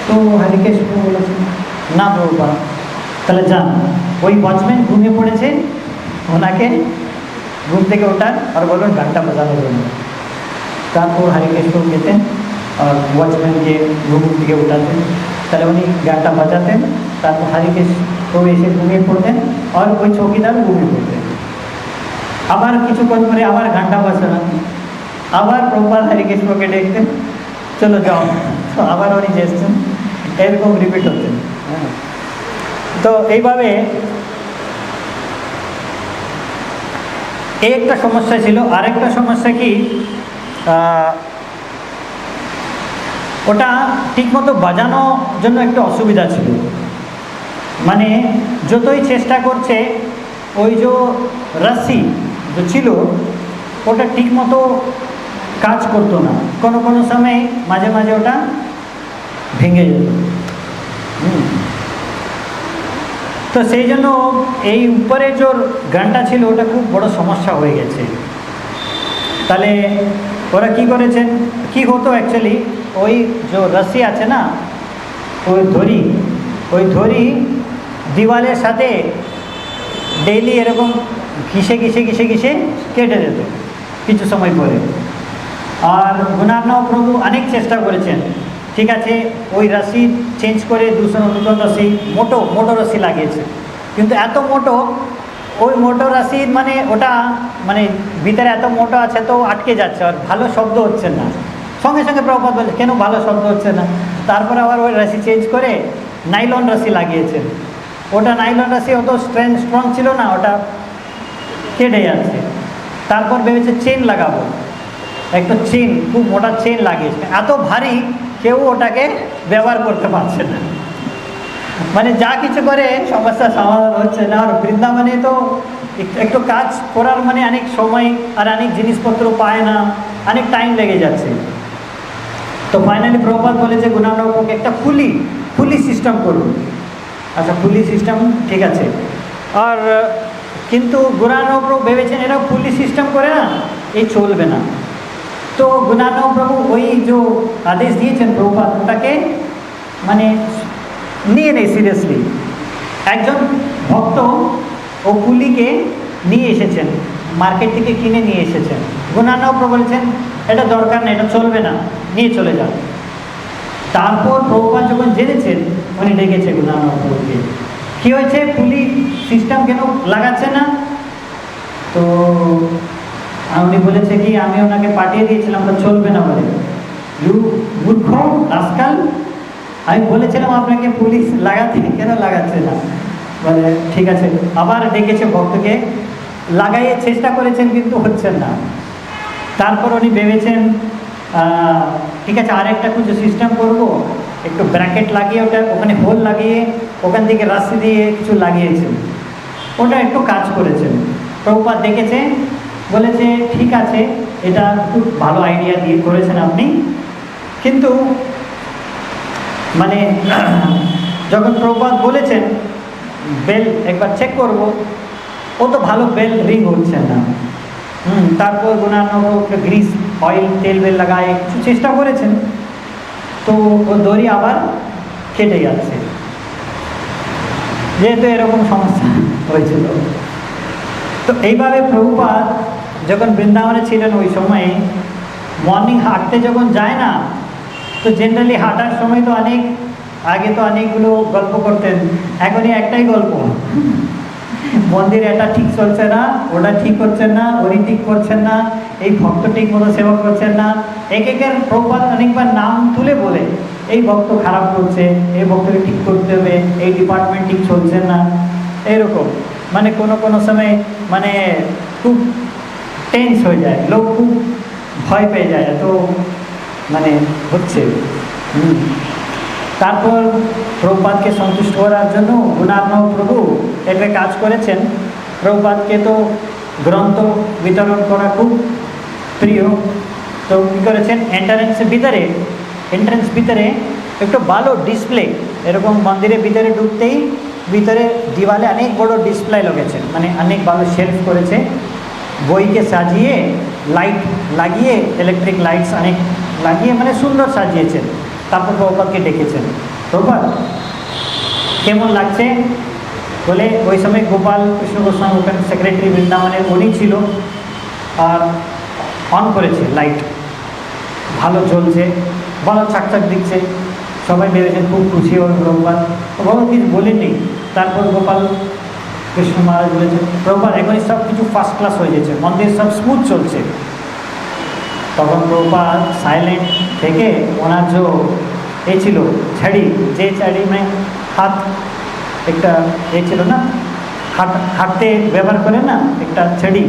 তো হরিকেশ প্রভু বলেছেন না প্রভুপাদ। তাহলে যান, ওই ওয়াচম্যান ঘুমিয়ে পড়েছে, ওনাকে ঘুম থেকে ওঠান আর বলুন ঘন্টা বাজানোর জন্য। তারপর হরিকেশ প্রভু যেতেন আর ওয়াচম্যানকে ঘুম থেকে উঠাতেন, তাহলে উনি ঘন্টা বাজাতেন। তারপর হরিকেশ প্রভু এসে ঘুমিয়ে পড়তেন আর ওই চৌকিদার ঘুমিয়ে পড়তেন। আবার কিছুক্ষণ পরে আবার ঘন্টা বাজানো, আবার প্রভুপাদ হরিকেশ প্রভুকে দেখতেন, চলো যাও, তো আবার উনি যেতেন, এরকম রিপিট হতেন। তো এইভাবে এই একটা সমস্যা ছিল। আরেকটা সমস্যা কি, ওটা ঠিকমতো বাজানোর জন্য একটু অসুবিধা ছিল, মানে যতই চেষ্টা করছে ওই যে রশি যে ছিল ওটা ঠিকমতো কাজ করতো না, কোনো কোনো সময় মাঝে মাঝে ওটা ভেঙে যেত। তো সেই জন্য এই উপরে যে গানটা ছিল ওটা খুব বড় সমস্যা হয়ে গেছে। তাহলে ওরা কি করেছেন, কি হতো অ্যাকচুয়ালি, ওই যে রশি আছে না, ওই ধরি দিওয়ালের সাথে ডেইলি এরকম ঘিসে ঘিসে ঘিসে ঘিসে কেটে যেত কিছু সময় পরে। আর গুণার্ণব প্রভু অনেক চেষ্টা করেছেন, ঠিক আছে ওই রশি চেঞ্জ করে নতুন রশি মোটো রশি লাগিয়েছে, কিন্তু এত মোটো, ওই মোটো রশি মানে ওটা মানে ভিতরে এত মোটো আছে তো আটকে যাচ্ছে আর ভালো শব্দ হচ্ছে না। সঙ্গে সঙ্গে প্রভুপাদ বলছে কেন ভালো শব্দ হচ্ছে না, তারপর আবার ওই রশি চেঞ্জ করে নাইলন রশি লাগিয়েছেন। ওটা নাইলন রশি অত স্ট্রং ছিল না, ওটা কেটে যাচ্ছে। তারপর ভেবেছে চেন লাগাবো, একটা চেন খুব মোটা চেন লাগিয়েছে, এত ভারী কেউ ওটাকে ব্যবহার করতে পারছে না। মানে যা কিছু করে সমস্যার সমাধান হচ্ছে না। আর বৃন্দাবনে তো একটু কাজ করার মানে অনেক সময় আর অনেক জিনিসপত্র পায় না, অনেক টাইম লেগে যাচ্ছে। তো ফাইনালি প্রভুপাদ বলেছে গুণার্ণবকে একটা ফুলি সিস্টেম করুন। আচ্ছা ফুলি সিস্টেম ঠিক আছে, আর কিন্তু গুণার্ণব প্রভু ভেবেছেন এরা ফুলি সিস্টেম করে না, এই চলবে না। তো গুণার্ণব প্রভু ওই যে আদেশ দিয়েছেন প্রভুপাদ ওটাকে মানে নিয়ে নেই সিরিয়াসলি। একজন ভক্ত ও কুলিকে নিয়ে এসেছেন, মার্কেট থেকে কিনে নিয়ে এসেছেন। গুণার্ণব প্রভু বলছেন এটা দরকার না, এটা চলবে না, নিয়ে চলে যান। তারপর প্রভুপাদ যখন জেনেছেন উনি ডেকেছে গুণার্ণব প্রভুকে, কী হয়েছে কুলি সিস্টেম কেন লাগাচ্ছে না? তো উনি বলেছে কি আমি ওনাকে পাঠিয়ে দিয়েছিলাম, তো চলবে না বলে। মূর্খ রাস্কাল, আমি বলেছিলাম আপনাকে পুলিশ লাগাতে, কেন লাগাচ্ছে না? বলে ঠিক আছে, আবার ডেকেছে ভক্তকে, লাগাইয়ে চেষ্টা করেছেন কিন্তু হচ্ছেন না। তারপর উনি ভেবেছেন ঠিক আছে আরেকটা কিছু সিস্টেম করব, একটু ব্র্যাকেট লাগিয়ে ওটা ওখানে হোল লাগিয়ে ওখান থেকে রাশি দিয়ে কিছু লাগিয়েছেন, ওটা একটু কাজ করেছেন। প্রভুপাদ দেখেছে, বলেছে ঠিক আছে এটা খুব ভালো আইডিয়া দিয়ে করেছেন আপনি, কিন্তু মানে যখন প্রভুপাদ বলেছেন বেল একবার চেক করব, ও তো ভালো বেল রিং হচ্ছে না। তারপর গুণার্ণব গ্রিস অয়েল তেল বেল লাগায় কিছু চেষ্টা করেছেন, তো ও দড়ি আবার কেটে যাচ্ছে, যেহেতু এরকম সমস্যা হয়েছিল। তো এইভাবে প্রভুপাদ যখন বৃন্দাবনে ছিলেন ওই সময়ে মর্নিং হাঁটতে যখন যায় না, তো জেনারেলি হাঁটার সময় তো আগে তো অনেকগুলো গল্প করতেন, এখনই একটাই গল্প, মন্দিরে এটা ঠিক চলছে না, ওটা ঠিক করছেন না, ওরি ঠিক করছেন না, এই ভক্ত ঠিক মতো সেবা করছেন না। একের প্রভুপাদ অনেকবার নাম তুলে বলে এই ভক্ত খারাপ করছে, এই ভক্তকে ঠিক করতে হবে, এই ডিপার্টমেন্ট ঠিক চলছে না, এরকম মানে কোনো সময় মানে খুব টেন্স হয়ে যায়, লোক খুব ভয় পেয়ে যায়, তো মানে হচ্ছে। তারপর প্রভুপাদকে সন্তুষ্ট করার জন্য গুণার্ণব প্রভু একটা কাজ করেছেন। প্রভুপাদকে তো গ্রন্থ বিতরণ করা খুব প্রিয়, তো কী করেছেন এন্ট্রান্স ভিতরে একটু ভালো ডিসপ্লে, এরকম মন্দিরের ভিতরে ঢুকতেই ভিতরে দিওয়ালে অনেক বড় ডিসপ্লে লগেছে, মানে অনেক ভালো শেলফ করেছে, বইকে সাজিয়ে লাইট লাগিয়ে ইলেকট্রিক লাইটস অনেক লাগিয়ে মানে সুন্দর সাজিয়েছেন। তারপর প্রভুপাদকে ডেকেছেন, প্রভুপাদ কেমন লাগছে? বলে ওই সময় গোপাল কৃষ্ণ গোস্বামী ওখানে সেক্রেটারি বৃন্দাবনের উনি ছিল, আর অন করেছে লাইট, ভালো জ্বলছে, ভালো চাকচাক দিচ্ছে, সবাই ভেবেছেন খুব খুশি হবে প্রভুপাদ। প্রভুপাদ কিছু বলেননি। তারপর গোপাল কৃষ্ণ মহারাজ বলেছেন প্রভুপাদ এখনই সব কিছু ফার্স্ট ক্লাস হয়ে গেছে, মন্দির সব স্মুথ চলছে। তখন প্রভুপাদ সাইলেন্ট থেকে ওনার যে ছিল ছাড়ি, যে ছাড়ি মানে হাত একটা ছিল না, হাঁটতে ব্যবহার করে না একটা ছেড়ি,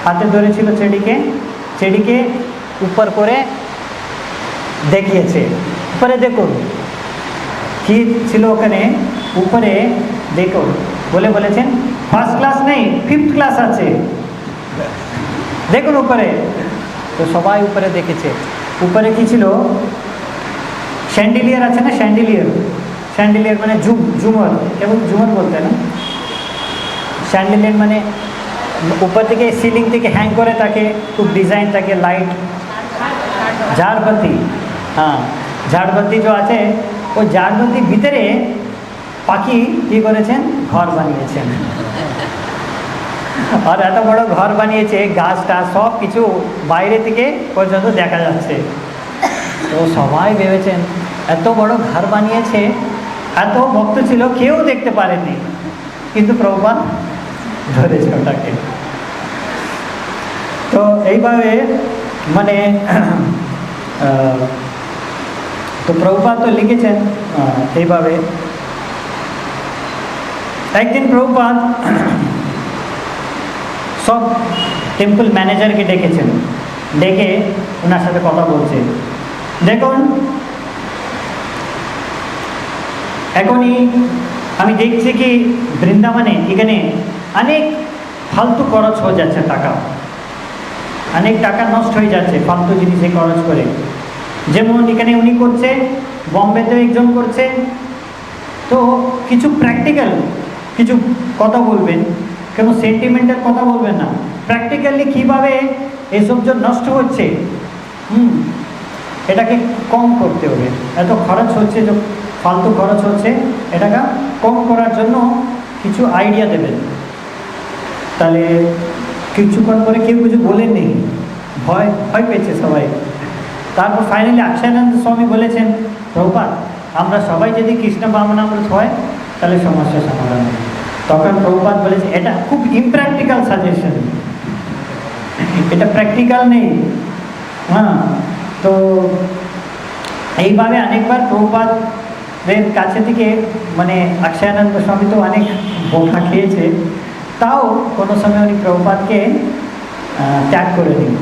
হাতে ধরেছিল ছেড়িকে উপর করে দেখিয়েছে। উপরে দেখুন কি ছিল ওখানে, উপরে দেখুন বলেছেন ফার্স্ট ক্লাস নেই, 5th ক্লাস আছে, দেখুন উপরে। তো সবাই উপরে দেখেছে। উপরে কি ছিল, স্যান্ডিলিয়ার আছে না, স্যান্ডিলিয়ার মানে ঝুমর, কেবল ঝুমর বলতে না, স্যান্ডিলিয়ার মানে উপর থেকে সিলিং থেকে হ্যাং করে থাকে, খুব ডিজাইন থাকে, লাইট, ঝাড়বাতি, হ্যাঁ ঝাড়বাতি যে আছে, ওই ঝাড়বাতির ভিতরে পাখি কি করেছেন, ঘর বানিয়েছেন। আর এত বড় ঘর বানিয়েছে, গাছটা সব কিছু বাইরে থেকে পর্যন্ত দেখা যাচ্ছে। তো সবাই ভেবেছেন এত বড় ঘর বানিয়েছে, এত ভক্ত ছিল, কেউ দেখতে পারেনি, কিন্তু প্রভুপাদ ধরেছে ওটাকে। তো এইভাবে মানে তো প্রভুপাদ তো লিখেছেন এইভাবে। একদিন প্রভুপাদ সব টেম্পল ম্যানেজারকে ডেকেছেন, ডেকে ওনার সাথে কথা বলছে। দেখুন এখনই আমি দেখছি কি বৃন্দাবনে এখানে অনেক ফালতু খরচ হয়ে যাচ্ছে, অনেক টাকা নষ্ট হয়ে যাচ্ছে ফালতু জিনিসে খরচ করে। যেমন এখানে উনি করছে, বম্বেতেও একজন করছে। তো কিছু প্র্যাকটিক্যাল কিছু কথা বলবেন, কেন সেন্টিমেন্টাল কথা বলবেন না, প্র্যাকটিক্যালি কীভাবে এসব যে নষ্ট হচ্ছে, এটাকে কম করতে হবে। এত খরচ হচ্ছে, যে ফালতু খরচ হচ্ছে, এটাকে কম করার জন্য কিছু আইডিয়া দেবেন। তাহলে কিছুক্ষণ পরে কেউ কিছু বলেননি, ভয় পেয়েছে সবাই। তারপর ফাইনালি অক্ষয়ানন্দ স্বামী বলেছেন, প্রভুপাদ আমরা সবাই যদি কৃষ্ণ ভাবনামৃত হয় তাহলে সমস্যা সমাধান হবে। তখন প্রভুপাদ বলেছে এটা খুব ইমপ্র্যাকটিক্যাল সাজেশন, এটা প্র্যাকটিক্যাল নেই। হ্যাঁ, তো এইভাবে অনেকবার প্রভুপাদের কাছে থেকে মানে অক্ষয়ানন্দ স্বামী তো অনেক বোকা খেয়েছে, তাও কোনো সময় উনি প্রভুপাদকে ত্যাগ করে দিন,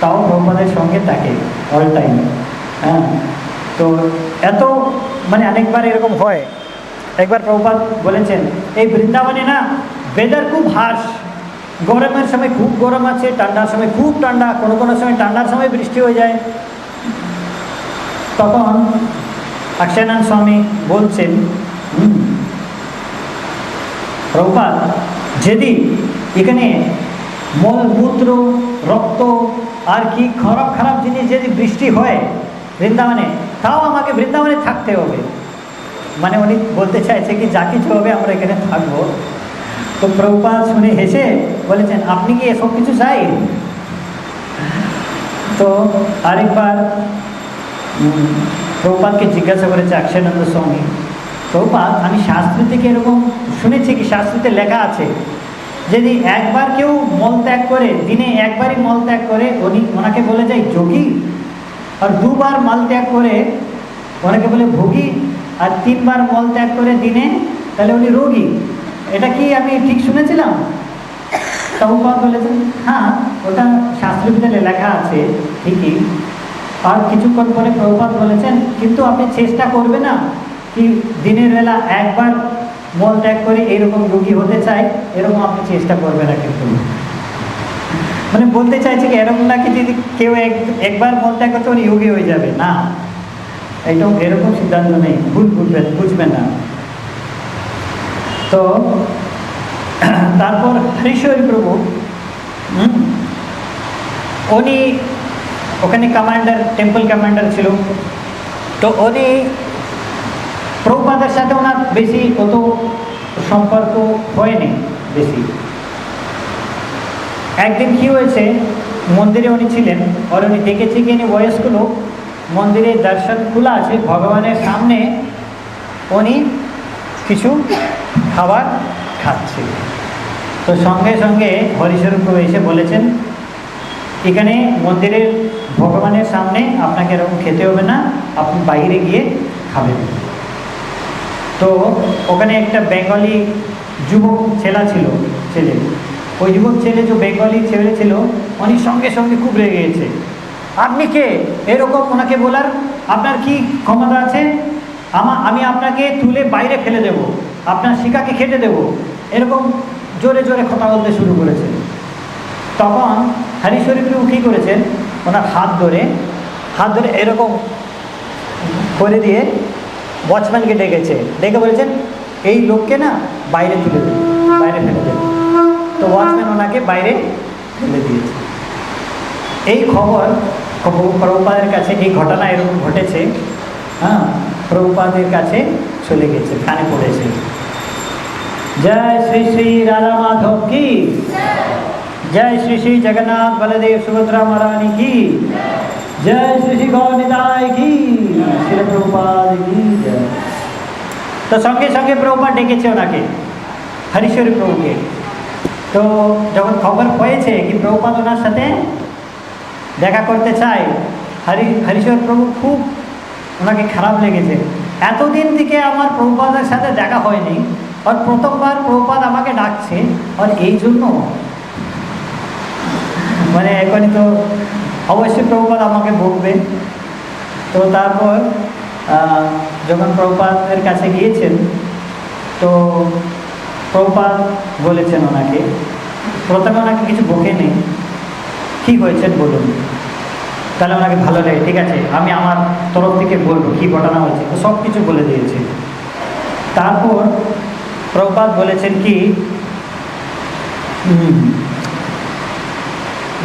তাও প্রভুপাদের সঙ্গে থাকে অল টাইম। হ্যাঁ, তো এত মানে অনেকবার এরকম হয়। একবার প্রভুপাদ বলেছেন এই বৃন্দাবনে না ওয়েদার খুব হার্শ, গরমের সময় খুব গরম আছে, ঠান্ডার সময় খুব ঠান্ডা, কোনো কোনো সময় ঠান্ডার সময় বৃষ্টি হয়ে যায়। তখন অক্ষয়ানন্দ স্বামী বলছেন, প্রভুপাদ যদি এখানে মলমূত্র, রক্ত আর কি খারাপ জিনিস যদি বৃষ্টি হয় বৃন্দাবনে, তাও আমাকে বৃন্দাবনে থাকতে হবে। মানে উনি বলতে চাইছে কি যা কিছু হবে আমরা এখানে থাকবো। তো প্রভুপাদ শুনে হেসে বলেছেন আপনি কি এসব কিছু চাই? তো আরেকবার প্রভুপাদকে জিজ্ঞাসা করেছে অক্ষয়ানন্দ স্বামী, প্রভুপাদ আমি শাস্ত্র থেকে এরকম শুনেছি কি শাস্ত্রতে লেখা আছে যদি একবার কেউ মল ত্যাগ করে, দিনে একবারই মল ত্যাগ করে ওনাকে বলে যায় যোগী, আর দুবার মল ত্যাগ করে ওনাকে বলে ভোগী, আর 3 বার মল ত্যাগ করে দিনে তাহলে উনি রোগী। এটা কি আমি ঠিক শুনেছিলাম? প্রভুপাদ বলেছেন হ্যাঁ ওটা শাস্ত্রবিদ্যালে লেখা আছে ঠিকই। আর কিছুক্ষণ পরে প্রভুপাদ বলেছেন কিন্তু আপনি চেষ্টা করবে না কি দিনের বেলা একবার মল ত্যাগ করে এরকম রোগী হতে চাই, এরকম আপনি চেষ্টা করবে না। কিন্তু মানে বলতে চাইছে কি এরকম না কি যদি কেউ একবার মল ত্যাগ করতে উনি রোগী হয়ে যাবে, না এটাও এরকম সিদ্ধান্ত নেই, বুঝবেন না। তো তারপর হরিশ্বরী প্রভু উনি ওখানে কমান্ডার, টেম্পল কমান্ডার ছিল। তো উনি প্রভুপাদের সাথে ওনার বেশি অত সম্পর্ক হয়নি বেশি। একদিন কি হয়েছে, মন্দিরে উনি ছিলেন আর উনি দেখেছি কি বয়স্ক লোক মন্দিরের দর্শন খোলা আছে, ভগবানের সামনে উনি কিছু খাবার খাচ্ছে। তো সঙ্গে সঙ্গে হরিস্বরূপ এসে বলেছেন এখানে মন্দিরের ভগবানের সামনে আপনাকে এরকম খেতে হবে না, আপনি বাইরে গিয়ে খাবেন। তো ওখানে একটা বেঙ্গলি যুবক ছেলে, ওই যুবক ছেলে যে বেঙ্গলি ছেলে ছিল উনি সঙ্গে সঙ্গে খুব রেগে গেছে, আপনি কে এরকম ওনাকে বলার, আপনার কি ক্ষমতা আছে, আমি আপনাকে তুলে বাইরে ফেলে দেব, আপনার শিকাকে খেটে দেব, এরকম জোরে জোরে কথা বলতে শুরু করেছে। তখন হরিশ্বরী প্রভু কী করেছেন, ওনার হাত ধরে এরকম করে দিয়ে ওয়াচম্যানকে ডেকেছে, ডেকে বলেছেন এই লোককে না বাইরে তুলে দেবে, বাইরে ফেলে দেবে। তো ওয়াচম্যান ওনাকে বাইরে ফেলে দিয়েছে। এই খবর প্রভুপাদের কাছে, এই ঘটনা এরকম ঘটেছে, হ্যাঁ, প্রভুপাদের কাছে চলে গেছে, কানে পড়েছে। জয় শ্রী শ্রী রাধা মাধব কি, জয় শ্রী শ্রী জগন্নাথ বলদেব সুভদ্রা महारानी की, जय श्री श्री गौर निताय की, श्री प्रभुपाद की जय। তো সঙ্গে সঙ্গে প্রভুপাদ ডেকেছে ওনাকে, হরিশ্বরী প্রভুকে। তো যখন খবর হয়েছে কি প্রভুপাদ ওনার সাথে দেখা করতে চায়, হরিশ্বর প্রভু খুব ওনাকে খারাপ লেগেছে। এতদিন থেকে আমার প্রভুপাদের সাথে দেখা হয়নি, আর প্রথমবার প্রভুপাদ আমাকে ডাকছে, আর এই জন্য মানে এখনই তো অবশ্যই প্রভুপাদ আমাকে বকবে। তো তারপর যখন প্রভুপাদের কাছে গিয়েছেন, তো প্রভুপাদ বলেছেন ওনাকে, প্রথমে ওনাকে কিছু বকে নেই, কী হয়েছেন বলুন, তাহলে ওনাকে ভালো লাগে, ঠিক আছে আমি আমার তরফ থেকে বলবো কী ঘটনা হয়েছে। তো সব কিছু বলে দিয়েছে। তারপর প্রভুপাদ বলেছেন কি,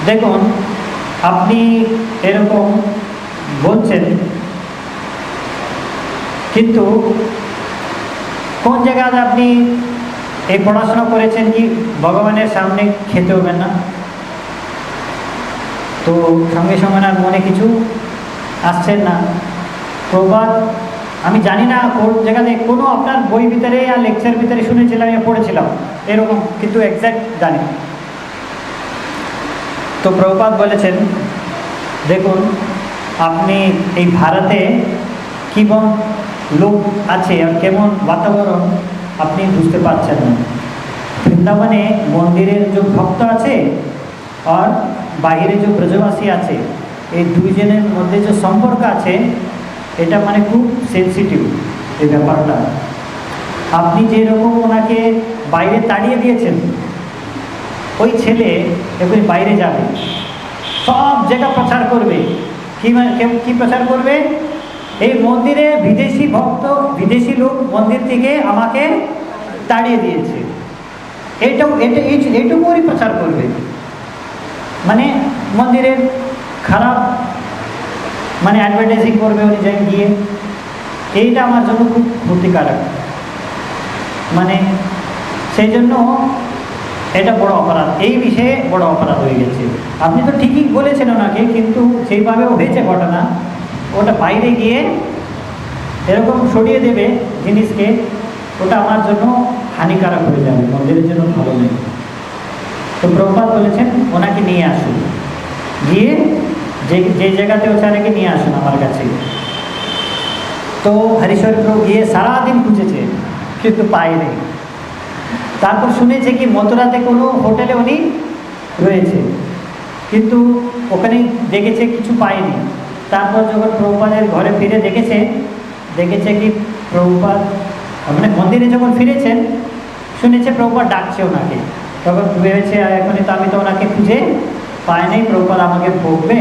দেখুন আপনি এরকম বলছেন, কিন্তু কোন জায়গায় আপনি এই পড়াশোনা করেছেন কি ভগবানের সামনে খেতে হবে না? তো সঙ্গে সঙ্গে আর মনে কিছু আসছেন না। প্রবাদ আমি জানি না কোন জায়গাতে, কোনো আপনার বই ভিতরে আর লেকচার ভিতরে শুনেছিলাম, পড়েছিলাম এরকম, কিন্তু এক্স্যাক্ট জানি। তো প্রভুপাদ বলেছেন, দেখুন আপনি এই ভারতে কেমন লোক আছে আর কেমন বাতাবরণ আপনি বুঝতে পারছেন না। বৃন্দাবনে মন্দিরের যে ভক্ত আছে আর বাইরে যে ব্রজবাসী আছে, এই দুইজনের মধ্যে যে সম্পর্ক আছে, এটা মানে খুব সেন্সিটিভ এই ব্যাপারটা। আপনি যেরকম ওনাকে বাইরে তাড়িয়ে দিয়েছেন, ওই ছেলে এখন বাইরে যাবে, সব জায়গা প্রচার করবে। কি প্রচার করবে? এই মন্দিরে বিদেশি ভক্ত, বিদেশি লোক মন্দির থেকে আমাকে তাড়িয়ে দিয়েছে, এইটুকুই প্রচার করবে। মানে মন্দিরের খারাপ মানে অ্যাডভার্টাইজিং করবে উনি যাই গিয়ে। এইটা আমার জন্য খুব ক্ষতিকারক, মানে সেই জন্য এটা বড় অপরাধ, এই বিষয়ে বড় অপরাধ হয়ে গেছে। আপনি তো ঠিকই বলেছেন ওনাকে, কিন্তু সেইভাবে হয়েছে ঘটনা, ওটা বাইরে গিয়ে এরকম সরিয়ে দেবে জিনিসকে, ওটা আমার জন্য হানিকারক হয়ে যাবে, মন্দিরের জন্য ভালো নেই। তো প্রভুপাদ বলেছেন ওনাকে নিয়ে আসুন, গিয়ে যে জায়গাতে ওনাকে নিয়ে আসুন আমার কাছে। তো হরিশ্বর প্রভু গিয়ে সারাদিন খুঁজেছে, কিন্তু পায়নি। তারপর শুনেছে কি মথুরাতে কোনো হোটেলে উনি রয়েছে, কিন্তু ওখানে দেখেছে কিছু পায়নি। তারপর যখন প্রভুপাদের ঘরে ফিরে দেখেছে কি প্রভুপাদ মানে মন্দিরে যখন ফিরেছেন, শুনেছে প্রভুপাদ ডাকছে ওনাকে। তখন ভেবেছে এখনই তো আমি তো ওনাকে খুঁজে পাই নাই, প্রভুপাদ আমাকে বকবে।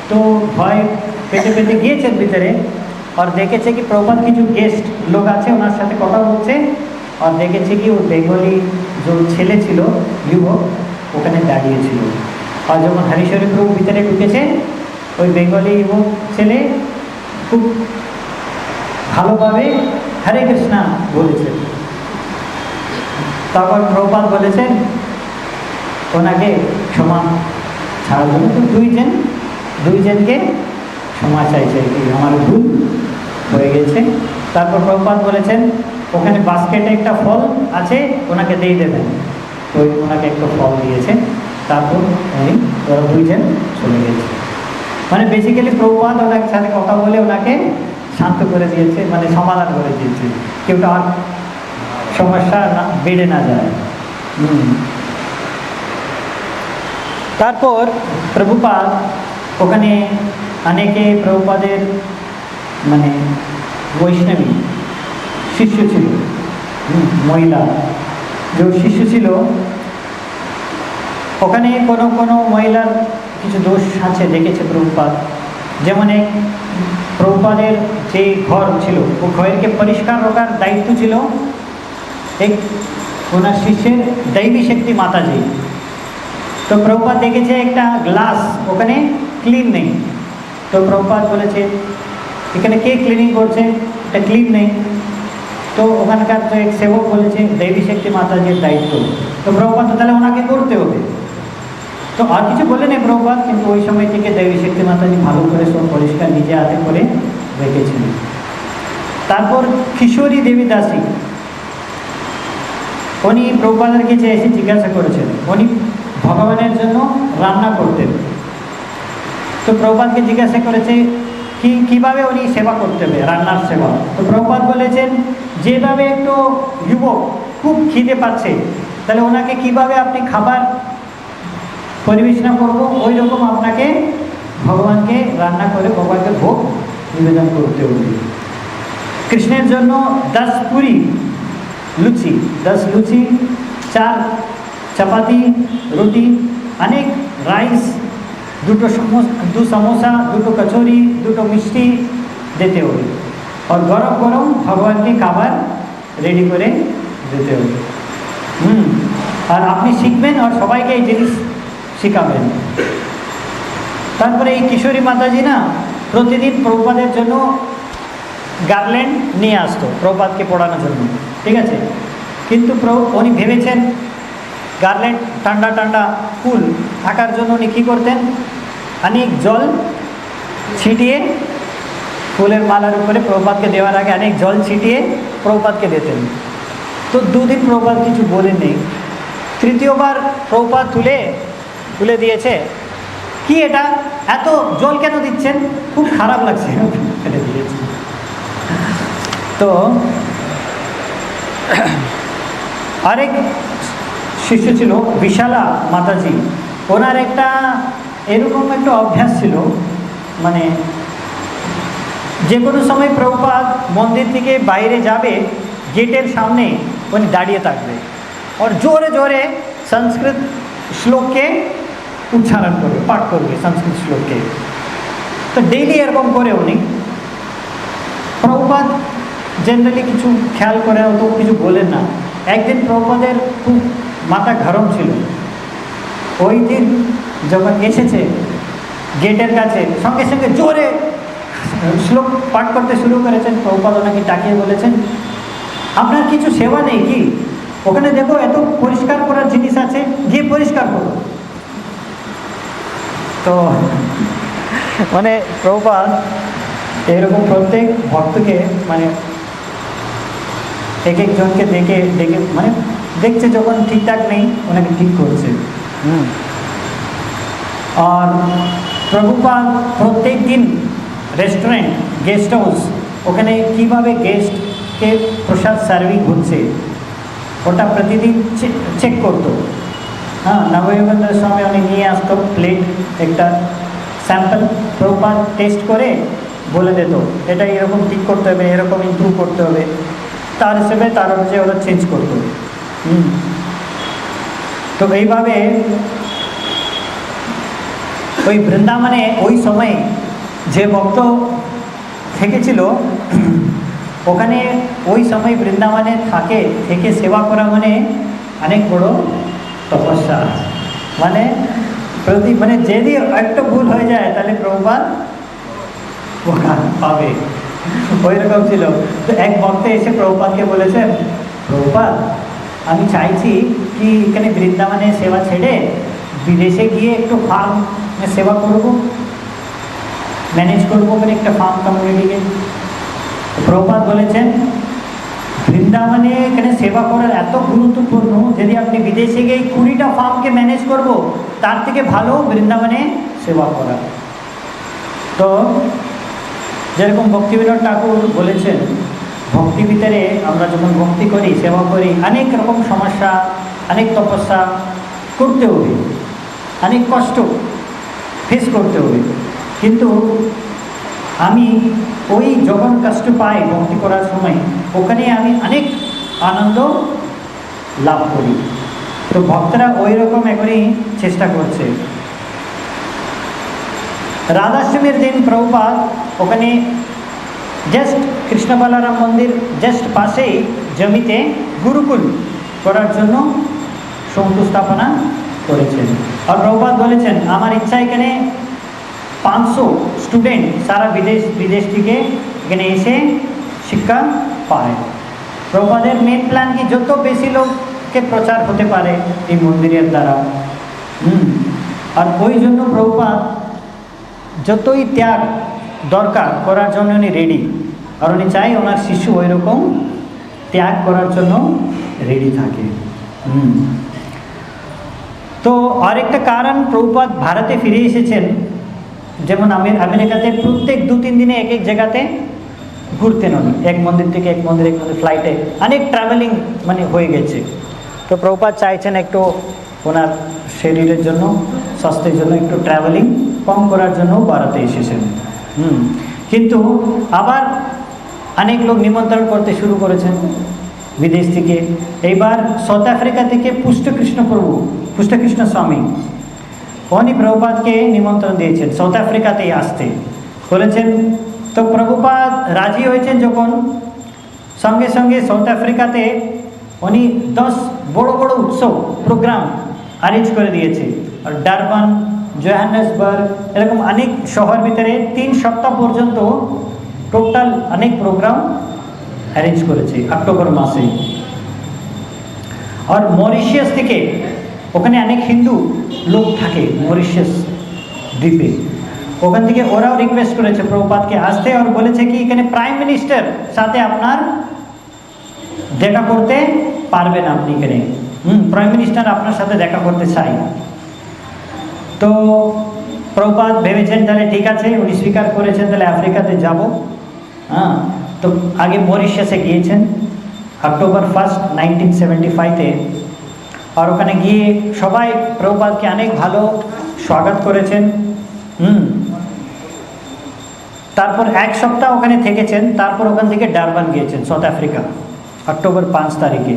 তো ভয় পেতে পেতে গিয়েছেন ভিতরে, আর দেখেছে কি প্রভুপাদ কিছু গেস্ট লোক আছে ওনার সাথে কথা বলছে, আর দেখেছে কি ও বেঙ্গলি যে ছেলে ছিল যুবক ওখানে দাঁড়িয়েছিল। আর যখন হরিশ্বরী প্রভু ভিতরে ঢুকেছে, ওই বেঙ্গলি যুবক ছেলে খুব ভালোভাবে হরে কৃষ্ণা বলেছে। তখন প্রভুপাদ বলেছেন ওনাকে ক্ষমা ছাড়ার জন্য। তো দুইজনকে ক্ষমা চাইছে কি আমার ভুল হয়ে গেছে। তারপর প্রভুপাদ বলেছেন ওখানে বাস্কেটে একটা ফল আছে, ওনাকে দিয়ে দেবেন। তো ওনাকে একটা ফল দিয়েছে। তারপর ওরা দুইজন চলে গেছে। মানে বেসিক্যালি প্রভুপাদ ওনার সাথে কথা বলে ওনাকে শান্ত করে দিয়েছে, মানে সমাধান করে দিয়েছে, কেউটা আর সমস্যা না বেড়ে না যায়। তারপর প্রভুপাদ ওখানে অনেকে প্রভুপাদের মানে বৈষ্ণবী শিষ্য ছিল, মহিলা যে শিষ্য ছিল, ওখানে কোনো কোনো মহিলার কিছু দোষ আছে দেখেছে প্রভুপাদ। যেমন এক প্রভুপাদের যে ঘর ছিল, ও ঘরকে পরিষ্কার রাখার দায়িত্ব ছিল এক ওনার শিষ্যের দৈবী শক্তি মাতাজি। তো প্রভুপাদ দেখেছে একটা গ্লাস ওখানে ক্লিন নেই, তো প্রভুপাদ বলেছে এখানে কে ক্লিনিং করছে, এটা ক্লিন নেই। তো ওখানকার তো এক সেবক বলেছে দেবী শক্তি মাতাজির দায়িত্ব, তো প্রভুপাদ তো তাহলে ওনাকে করতে হবে। তো আর কিছু বলে নেই প্রভুপাদ, কিন্তু ওই সময় থেকে দেবী শক্তি মাতাজি ভালো করে সব পরিষ্কার নিজে হাতে করে রেখেছিলেন। তারপর কিশোরী দেবী দাসী, উনি প্রভুপাদের কাছে এসে জিজ্ঞাসা করেছেন, উনি ভগবানের জন্য রান্না করতেন। তো প্রভুপাদকে জিজ্ঞাসা করেছে কিভাবে উনি সেবা করতে হবে, রান্নার সেবা। তো প্রভুপাদ বলেছেন যেভাবে একটু যুবক খুব খিদে পাচ্ছে, তাহলে ওনাকে কিভাবে আপনি খাবার পরিবেশনা করবো, ওই রকম আপনাকে ভগবানকে রান্না করে ভগবানকে ভোগ নিবেদন করতে হবে। কৃষ্ণের জন্য 10 পুরি লুচি, 10 লুচি, 4 চাপাতি রুটি, অনেক রাইস, 2 সমোসা, 2 কচুরি, 2 মিষ্টি দিতে হবে। আর গরম গরম ভগবানকে খাবার রেডি করে দিতে হবে। আর আপনি শিখবেন আর সবাইকে এই জিনিস শেখাবেন। তারপরে এই কিশোরী মাতাজি না প্রতিদিন প্রভুপাদের জন্য গার্ল্যান্ড নিয়ে আসতো প্রভুপাদকে পড়ানোর জন্য, ঠিক আছে। কিন্তু উনি ভেবেছেন গার্ল্যান্ড ঠান্ডা ঠান্ডা ফুল থাকার জন্য উনি কী করতেন, অনেক জল ছিটিয়ে ফুলের মালার উপরে প্রভুপাদকে দেওয়ার আগে অনেক জল ছিটিয়ে প্রভুপাদকে দিতেন। তো 2 দিন প্রভুপাদ কিছু বলেন নেই। তৃতীয়বার প্রভুপাদ তুলে দিয়েছে, কি এটা এত জল কেন দিচ্ছেন, খুব খারাপ লাগছে, ফেলে দিয়েছে। তো আরেক শিষ্য ছিল বিশালা মাতাজি, ওনার একটা এরকম একটা অভ্যাস ছিল, মানে যে কোনো সময় প্রভুপাদ মন্দির থেকে বাইরে যাবে, গেটের সামনে উনি দাঁড়িয়ে থাকবে আর জোরে জোরে সংস্কৃত শ্লোককে উচ্চারণ করবে, পাঠ করবে সংস্কৃত শ্লোককে। তো ডেইলি এরকম করে উনি। প্রভুপাদ জেনারেলি কিছু খেয়াল করে তো কিছু বলেন না। একদিন প্রভুপাদের খুব মাথা গরম ছিল, ওই দিন যখন এসেছে গেটের কাছে সঙ্গে সঙ্গে জোরে শ্লোক পাঠ করতে শুরু করেছেন। প্রভুপাদ ওনাকে তাকিয়ে বলেছেন, আপনার কিছু সেবা নেই কি, ওখানে দেখো এত পরিষ্কার করার জিনিস আছে, গিয়ে পরিষ্কার করো। তো মানে প্রভুপাদ এরকম প্রত্যেক ভক্তকে মানে এক একজনকে দেখে মানে দেখছে যখন ঠিকঠাক নেই ওনাকে ঠিক করছে। আর প্রভুপাদ প্রত্যেক দিন রেস্টুরেন্ট, গেস্ট হাউস, ওখানে কীভাবে গেস্টকে প্রসাদ সার্ভিং হচ্ছে ওটা প্রতিদিন চেক করতো। নবযুগেন্দ্র স্বামী উনি নিয়ে আসতো প্লেট, একটা স্যাম্পল, প্রভুপাদ টেস্ট করে বলে দিত এটা এরকম ঠিক করতে হবে, এরকম ইমপ্রুভ করতে হবে, তার হিসেবে তার হচ্ছে ওরা চেঞ্জ করতো। তো এইভাবে ওই বৃন্দাবনে ওই সময় যে ভক্ত থেকেছিল, ওখানে ওই সময় বৃন্দাবনে থেকে সেবা করা মানে অনেক বড় তপস্যা। মানে মানে যদি একটা ভুল হয়ে যায় তাহলে প্রভুপাদ ওখান পাবে, ওই রকম ছিল। তো এক ভক্ত এসে প্রভুপাদকে বলেছেন, প্রভুপাদ আমি চাইছি কি এখানে বৃন্দাবনে সেবা ছেড়ে বিদেশে গিয়ে একটু ফার্মে সেবা করব, ম্যানেজ করবো ওখানে একটা ফার্ম কমিউনিটিকে। প্রভুপাদ বলেছেন বৃন্দাবনে এখানে সেবা করার এত গুরুত্বপূর্ণ, যদি আপনি বিদেশে গিয়ে 20টা ফার্মকে ম্যানেজ করব, তার থেকে ভালো বৃন্দাবনে সেবা করা। তো যেরকম ভক্তিবিনোদ ঠাকুর বলেছেন, ভক্তি ভিতরে আমরা যখন ভক্তি করি, সেবা করি, অনেক রকম সমস্যা, অনেক তপস্যা করতে হবে, অনেক কষ্ট ফেস করতে হবে, কিন্তু আমি ওই যখন কষ্ট পাই ভক্তি করার সময়, ওখানে আমি অনেক আনন্দ লাভ করি। তো ভক্তরা ওই রকম এখনই চেষ্টা করছে। রাধাষ্টমীর দিন প্রভুপাদ ওখানে জাস্ট কৃষ্ণ বালারাম মন্দির জাস্ট পাশেই জমিতে গুরুকুল করার জন্য শঙ্কুস্থাপনা করেছেন। আর প্রভুপাদ বলেছেন, আমার ইচ্ছা এখানে 500 স্টুডেন্ট সারা বিদেশ থেকে এখানে এসে শিক্ষা পায়। প্রভুপাদের মেন প্ল্যান কি যত বেশি লোককে প্রচার হতে পারে এই মন্দিরের দ্বারা। আর ওই জন্য প্রভুপাদ যতই ত্যাগ দরকার করার জন্য উনি রেডি। আর উনি চাই ওনার শিশু ওই রকম ত্যাগ করার জন্য রেডি থাকে। তো আরেকটা কারণ প্রভুপাদ ভারতে ফিরে এসেছেন, যেমন আমেরিকাতে প্রত্যেক 2-3 দিনে এক এক জায়গাতে ঘুরতেন উনি, এক মন্দির থেকে এক মন্দির ফ্লাইটে অনেক ট্রাভেলিং মানে হয়ে গেছে। তো প্রভুপাদ চাইছেন একটু ওনার শরীরের জন্য, স্বাস্থ্যের জন্য একটু ট্রাভেলিং কম করার জন্য ভারতে এসেছেন। কিন্তু আবার অনেক লোক নিমন্ত্রণ করতে শুরু করেছেন বিদেশ থেকে। এইবার সাউথ আফ্রিকা থেকে পুষ্টকৃষ্ণ স্বামী উনি প্রভুপাদকে নিমন্ত্রণ দিয়েছেন সাউথ আফ্রিকাতেই আসতে বলেছেন। তো প্রভুপাদ রাজি হয়েছেন যখন, সঙ্গে সঙ্গে সাউথ আফ্রিকাতে উনি 10 বড় বড় উৎসব প্রোগ্রাম অ্যারেঞ্জ করে দিয়েছে। আর ডারবান, জোহান্সবার্গ এরকম অনেক শহর ভিতরে 3 সপ্তাহ পর্যন্ত টোটাল অনেক প্রোগ্রাম অ্যারেঞ্জ করেছে অক্টোবর মাসে। আর মরিশিয়াস থেকে, ওখানে অনেক হিন্দু লোক থাকে মরিশিয়াস দ্বীপে, ওখান থেকে ওরাও রিকোয়েস্ট করেছে প্রভুপাদকে আসতে। আর বলেছে কি এখানে প্রাইম মিনিস্টার সাথে আপনার দেখা করতে পারবেন আপনি এখানে, প্রাইম মিনিস্টার আপনার সাথে দেখা করতে চাই। তো প্রভুপাদ ভেবেছেন তাহলে ঠিক আছে, উনি স্বীকার করেছেন তাহলে আফ্রিকাতে যাব। তো আগে মরিশিয়াসে গিয়েছেন অক্টোবর 1, 1975-তে। আর ওখানে গিয়ে সবাই প্রভুপাদকে অনেক ভালো স্বাগত করেছেন। তারপর 1 সপ্তাহ ওখানে থেকেছেন। তারপর ওখান থেকে ডারবান গিয়েছেন সাউথ আফ্রিকা অক্টোবর 5 তারিখে।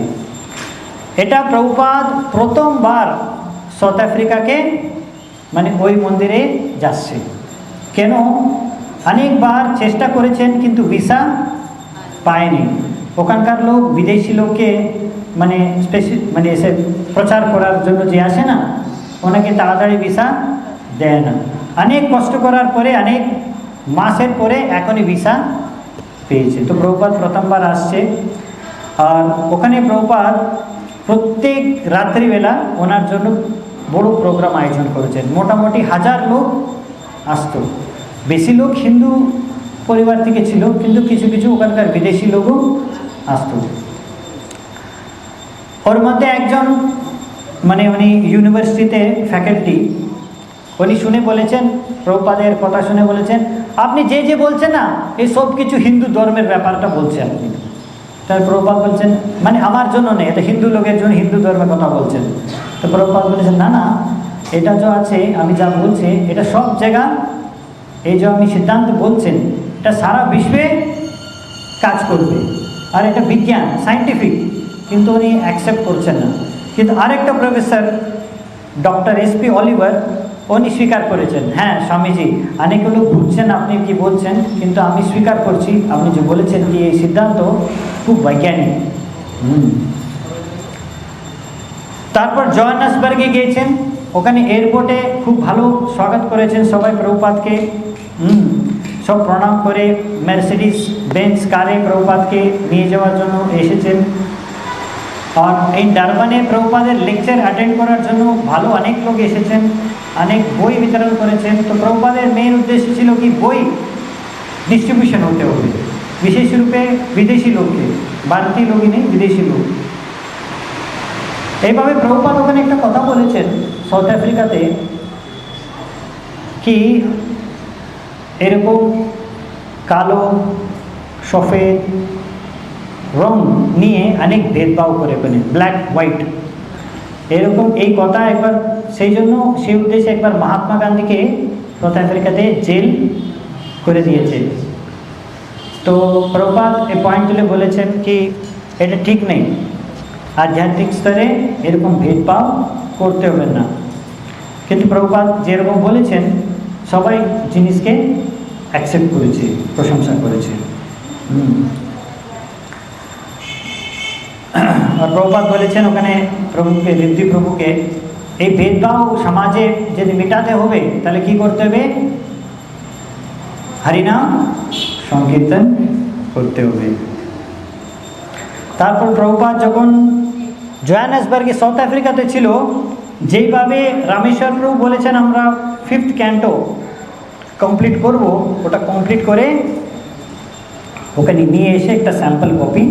এটা প্রভুপাদ প্রথমবার সাউথ আফ্রিকাকে মানে ওই মন্দিরে যাচ্ছে। কেন? অনেকবার চেষ্টা করেছেন কিন্তু ভিসা পায়নি। ওখানকার লোক বিদেশি লোককে মানে মানে এসে প্রচার করার জন্য যে আসে না, ওনাকে তাড়াতাড়ি ভিসা দেয় না। অনেক কষ্ট করার পরে, অনেক মাসের পরে এখনই ভিসা পেয়েছে। তো প্রভুপাদ প্রথমবার আসছে। আর ওখানে প্রভুপাদ প্রত্যেক রাত্রিবেলা ওনার জন্য বড় প্রোগ্রাম আয়োজন করেছেন। মোটামুটি 1000 লোক আসতো। বেশি লোক হিন্দু পরিবার থেকে ছিল, কিন্তু কিছু কিছু ওখানকার বিদেশি লোকও আসতো। ওর মধ্যে একজন মানে উনি ইউনিভার্সিটিতে ফ্যাকাল্টি, উনি শুনে বলেছেন, প্রভুপাদের কথা শুনে বলেছেন, আপনি যে যে বলছেন না এই সব কিছু হিন্দু ধর্মের ব্যাপারটা বলছে আপনি। তাই প্রভুপাদ বলছেন মানে আমার জন্য নেই, এটা হিন্দু লোকের জন্য হিন্দু ধর্মের কথা বলছেন। তো প্রভুপাদ বলেছেন না না, এটা যা আছে আমি যা বলছি এটা সব জায়গা, এই যে আমি সিদ্ধান্ত বলছেন এটা সারা বিশ্বে কাজ করবে। আর এটা বিজ্ঞান, সায়েন্টিফিক, কিন্তু উনি অ্যাকসেপ্ট করছেন না। কিন্তু আরেকটা প্রফেসর ডক্টর এসপি অলিভার উনি স্বীকার করেছেন, হ্যাঁ স্বামীজি অনেক লোক বুঝছেন আপনি কি বলছেন, কিন্তু আমি স্বীকার করছি আপনি যে বলেছেন কি এই সিদ্ধান্ত খুব বৈজ্ঞানিক। তারপর জোহান্সবার্গে গিয়েছেন, ওখানে এয়ারপোর্টে খুব ভালো স্বাগত করেছেন সবাই প্রভুপাদকে। সব প্রণাম করে মার্সিডিজ বেঞ্চ কারে প্রভুপাদকে নিয়ে যাওয়ার জন্য এসেছেন। আর এই ডারবানে প্রভুপাদের লেকচার অ্যাটেন্ড করার জন্য ভালো অনেক লোক এসেছেন, অনেক বই বিতরণ করেছেন। তো প্রভুপাদের মেইন উদ্দেশ্য ছিল কি বই ডিস্ট্রিবিউশন হতে হবে, বিশেষ রূপে বিদেশি লোককে, ভারতীয় লোকই নেই বিদেশি লোক। এইভাবে প্রভুপাদ ওখানে একটা কথা বলেছেন সাউথ আফ্রিকাতে কি এরকম কালো সফেদ রং নিয়ে অনেক ভেদভাব করে ফেলেন, ব্ল্যাক হোয়াইট এরকম এই কথা একবার, সেই জন্য সেই উদ্দেশ্যে একবার মহাত্মা গান্ধীকে সাউথ আফ্রিকাতে জেল করে দিয়েছে। তো প্রভুপাদ এই পয়েন্ট তুলে বলেছেন কি এটা ঠিক নেই, আধ্যাত্মিক স্তরে এরকম ভেদভাব করতে হবে না। কিন্তু প্রভুপাদ যেরকম বলেছেন সবাই জিনিসকে অ্যাকসেপ্ট করেছে, প্রশংসা করেছে। আর প্রভুপাদ বলেছেন ওখানে প্রভুকে, ঋদ্ধি প্রভুকে, এই ভেদভাব সমাজে যদি মেটাতে হবে তাহলে কি করতে হবে? হরিনাম সংকীর্তন করতে হবে। তারপর প্রভুপাদ যখন জোহানেসবার্গে সাউথ আফ্রিকাতে ছিল, যেইভাবে রামেশ্বর প্রভু বলেছেন আমরা 5th ক্যান্টো কমপ্লিট করব, ওটা কমপ্লিট করে ওখানে নিয়ে এসে একটা স্যাম্পল কপি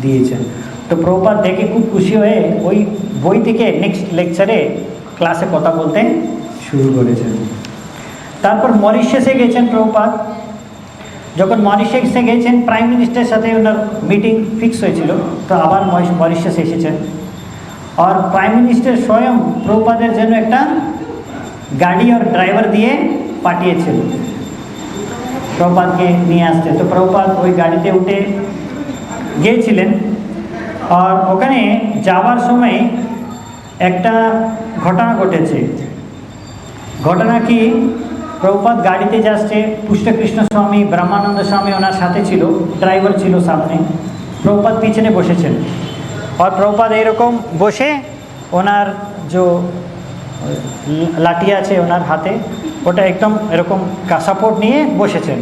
দিয়েছেন। তো প্রভুপাদ দেখে খুব খুশি হয়ে ওই বই থেকে নেক্সট লেকচারে ক্লাসে কথা বলতে শুরু করেছেন। তারপর মরিশাসে গেছেন প্রভুপাদ। যখন মরিশাসে গেছেন প্রাইম মিনিস্টারের সাথে ওনার মিটিং ফিক্স হয়েছিল, তো আবার মরিশাসে এসেছেন। আর প্রাইম মিনিস্টার স্বয়ং প্রভুপাদের জন্য একটা গাড়ি আর ড্রাইভার দিয়ে পাঠিয়েছিল প্রভুপাদকে নিয়ে আসতে। তো প্রভুপাদ ওই গাড়িতে উঠে গিয়েছিলেন। আর ওখানে যাওয়ার সময় একটা ঘটনা ঘটেছে। ঘটনা কি, প্রভুপাদ গাড়িতে যাচ্ছে, পুষ্টকৃষ্ণ স্বামী, ব্রহ্মানন্দ স্বামী ওনার সাথে ছিল, ড্রাইভার ছিল সামনে, প্রভুপাদ পিছনে বসেছেন। আর প্রভুপাদ এরকম বসে ওনার যে লাঠি আছে ওনার হাতে, ওটা একদম এরকম সাপোর্ট নিয়ে বসেছেন।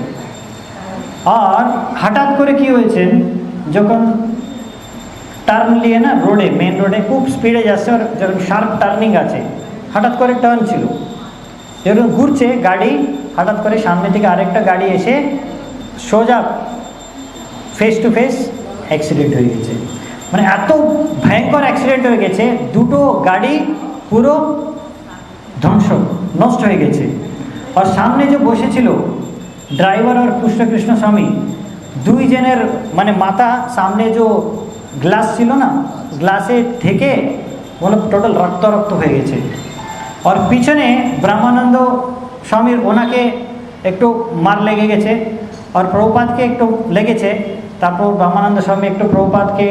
আর হঠাৎ করে কি হয়েছে, যখন টার্ন নিয়ে না রোডে, মেন রোডে খুব স্পিডে যাচ্ছে, আর যখন শার্প টার্নিং আছে, হঠাৎ করে টার্ন ছিল, যখন ঘুরছে গাড়ি, হঠাৎ করে সামনে থেকে আরেকটা গাড়ি এসে সোজা ফেস টু ফেস অ্যাক্সিডেন্ট হয়ে গেছে। মানে এত ভয়ঙ্কর অ্যাক্সিডেন্ট হয়ে গেছে, দুটো গাড়ি পুরো ধ্বংস, নষ্ট হয়ে গেছে। আর সামনে যে বসেছিল ড্রাইভার আর পুষ্টকৃষ্ণ স্বামী, দুইজনের মানে মাথা, সামনে যে গ্লাস ছিল না, গ্লাসে ঢেকে বলে টোটাল রক্ত রক্ত হয়ে গেছে। আর পিছনে ব্রহ্মানন্দ স্বামীর, ওনাকে একটু মার লেগে গেছে, আর প্রভুপাদকে একটু লেগেছে। তারপর ব্রহ্মানন্দ স্বামী একটু প্রভুপাদকে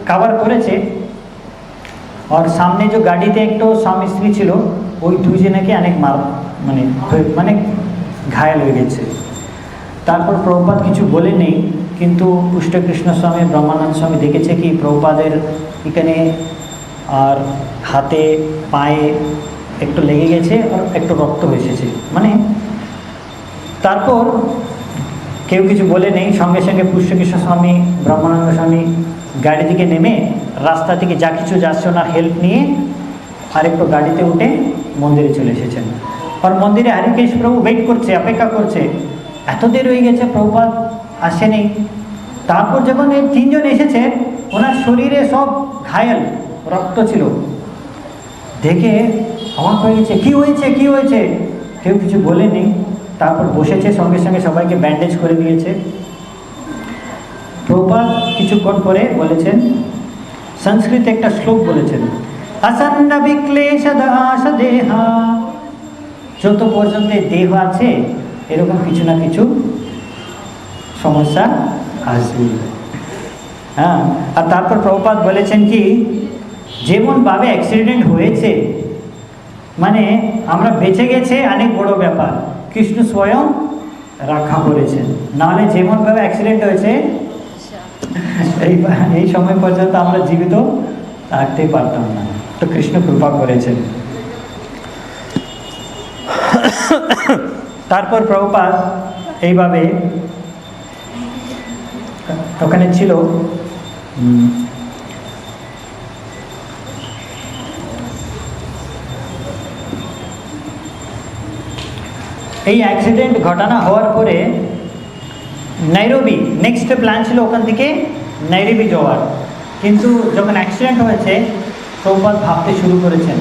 কভার করেছে। আর সামনে যে গাড়িতে একটু স্বামী স্ত্রী ছিল, ওই দুইজনকে অনেক মার মানে ঘায়াল হয়ে গেছে। তারপর প্রভুপাদ কিছু বলে নেই, কিন্তু পুষ্টকৃষ্ণ স্বামী, ব্রহ্মানন্দ স্বামী দেখেছে কি প্রভুপাদের এখানে আর হাতে পায়ে একটু লেগে গেছে আর একটু রক্ত এসেছে। মানে তারপর কেউ কিছু বলে নেই, সঙ্গে সঙ্গে পুষ্টকৃষ্ণ স্বামী, ব্রহ্মানন্দ স্বামী গাড়ি থেকে নেমে রাস্তা থেকে যা কিছু যাচ্ছে ওনার হেল্প নিয়ে আরেকটু গাড়িতে উঠে মন্দিরে চলে এসেছেন। আর মন্দিরে হরিকেশ প্রভু ওয়েট করছে, অপেক্ষা করছে, এত দেরি হয়ে গেছে প্রভুপাদ আসেনি। তারপর যখন এই তিনজন এসেছে, ওনার শরীরে সব ঘায়েল, রক্ত ছিল, দেখে অবাক হয়ে গেছে, কী হয়েছে কী হয়েছে, কেউ কিছু বলেনি। তারপর বসেছে, সঙ্গে সঙ্গে সবাইকে ব্যান্ডেজ করে দিয়েছে। প্রভুপাদ কিছুক্ষণ পরে বলেছেন, সংস্কৃতে একটা শ্লোক বলেছেন, আসন্ন বিক্লেশ দাস দেহা, যত পর্যন্ত দেহ আছে এরকম কিছু না কিছু সমস্যা আসবে। হ্যাঁ, আর তারপর প্রভুপাদ বলেছেন কি, যেমনভাবে অ্যাক্সিডেন্ট হয়েছে, মানে আমরা বেঁচে গেছে অনেক বড় ব্যাপার, কৃষ্ণ স্বয়ং রক্ষা করেছেন, নাহলে যেমনভাবে অ্যাক্সিডেন্ট হয়েছে এই সময় পর্যন্ত আমরা জীবিত থাকতেই পারতাম না। তো কৃষ্ণ কৃপা করেছেন। তারপর প্রভুপাদ এইভাবে ওখানে ছিল, এই অ্যাক্সিডেন্ট ঘটনা হওয়ার পরে নাইরোবি, নেক্সট প্ল্যান ছিল ওখান থেকে নাইরোবি যাওয়ার। কিন্তু যখন অ্যাক্সিডেন্ট হয়েছে, প্রভুপাদ ভাবতে শুরু করেছেন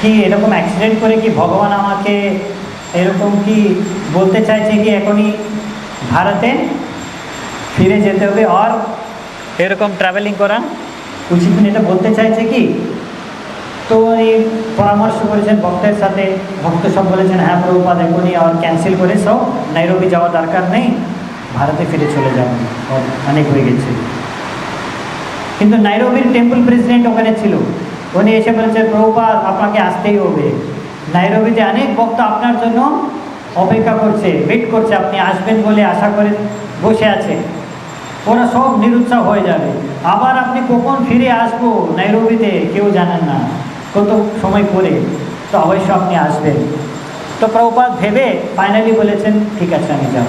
কি এরকম অ্যাক্সিডেন্ট করে কি ভগবান আমাকে এরকম কি বলতে চাইছে কি এখনই ভারতে ফিরে যেতে হবে আর এরকম ট্রাভেলিং করা উচিত নেই, এটা বলতে চাইছে কি? তো এই পরামর্শ করেছেন ভক্তের সাথে, ভক্ত সব বলেছেন হ্যাঁ প্রভুপাদ এখনই আর ক্যান্সেল করে সব, নাইরোবি যাওয়া দরকার নেই, ভারতে ফিরে চলে যাবেন, অনেক হয়ে গেছে। কিন্তু নাইরোবির টেম্পল প্রেসিডেন্ট ওখানে ছিল, উনি এসে বলেছে প্রভুপাদ আপনাকে আসতেই হবে, নাইরোবিতে অনেক ভক্ত আপনার জন্য অপেক্ষা করছে, ওয়েট করছে, আপনি আসবেন বলে আশা করে বসে আছে। ওরা সব নিরুৎসাহ হয়ে যাবে, আবার আপনি কখন ফিরে আসবো নাইরোবিতে কেউ জানেন না, কত সময় পরে, তো অবশ্য আপনি আসবেন। তো প্রভুপাদ ভেবে ফাইনালি বলেছেন ঠিক আছে আমি যাব।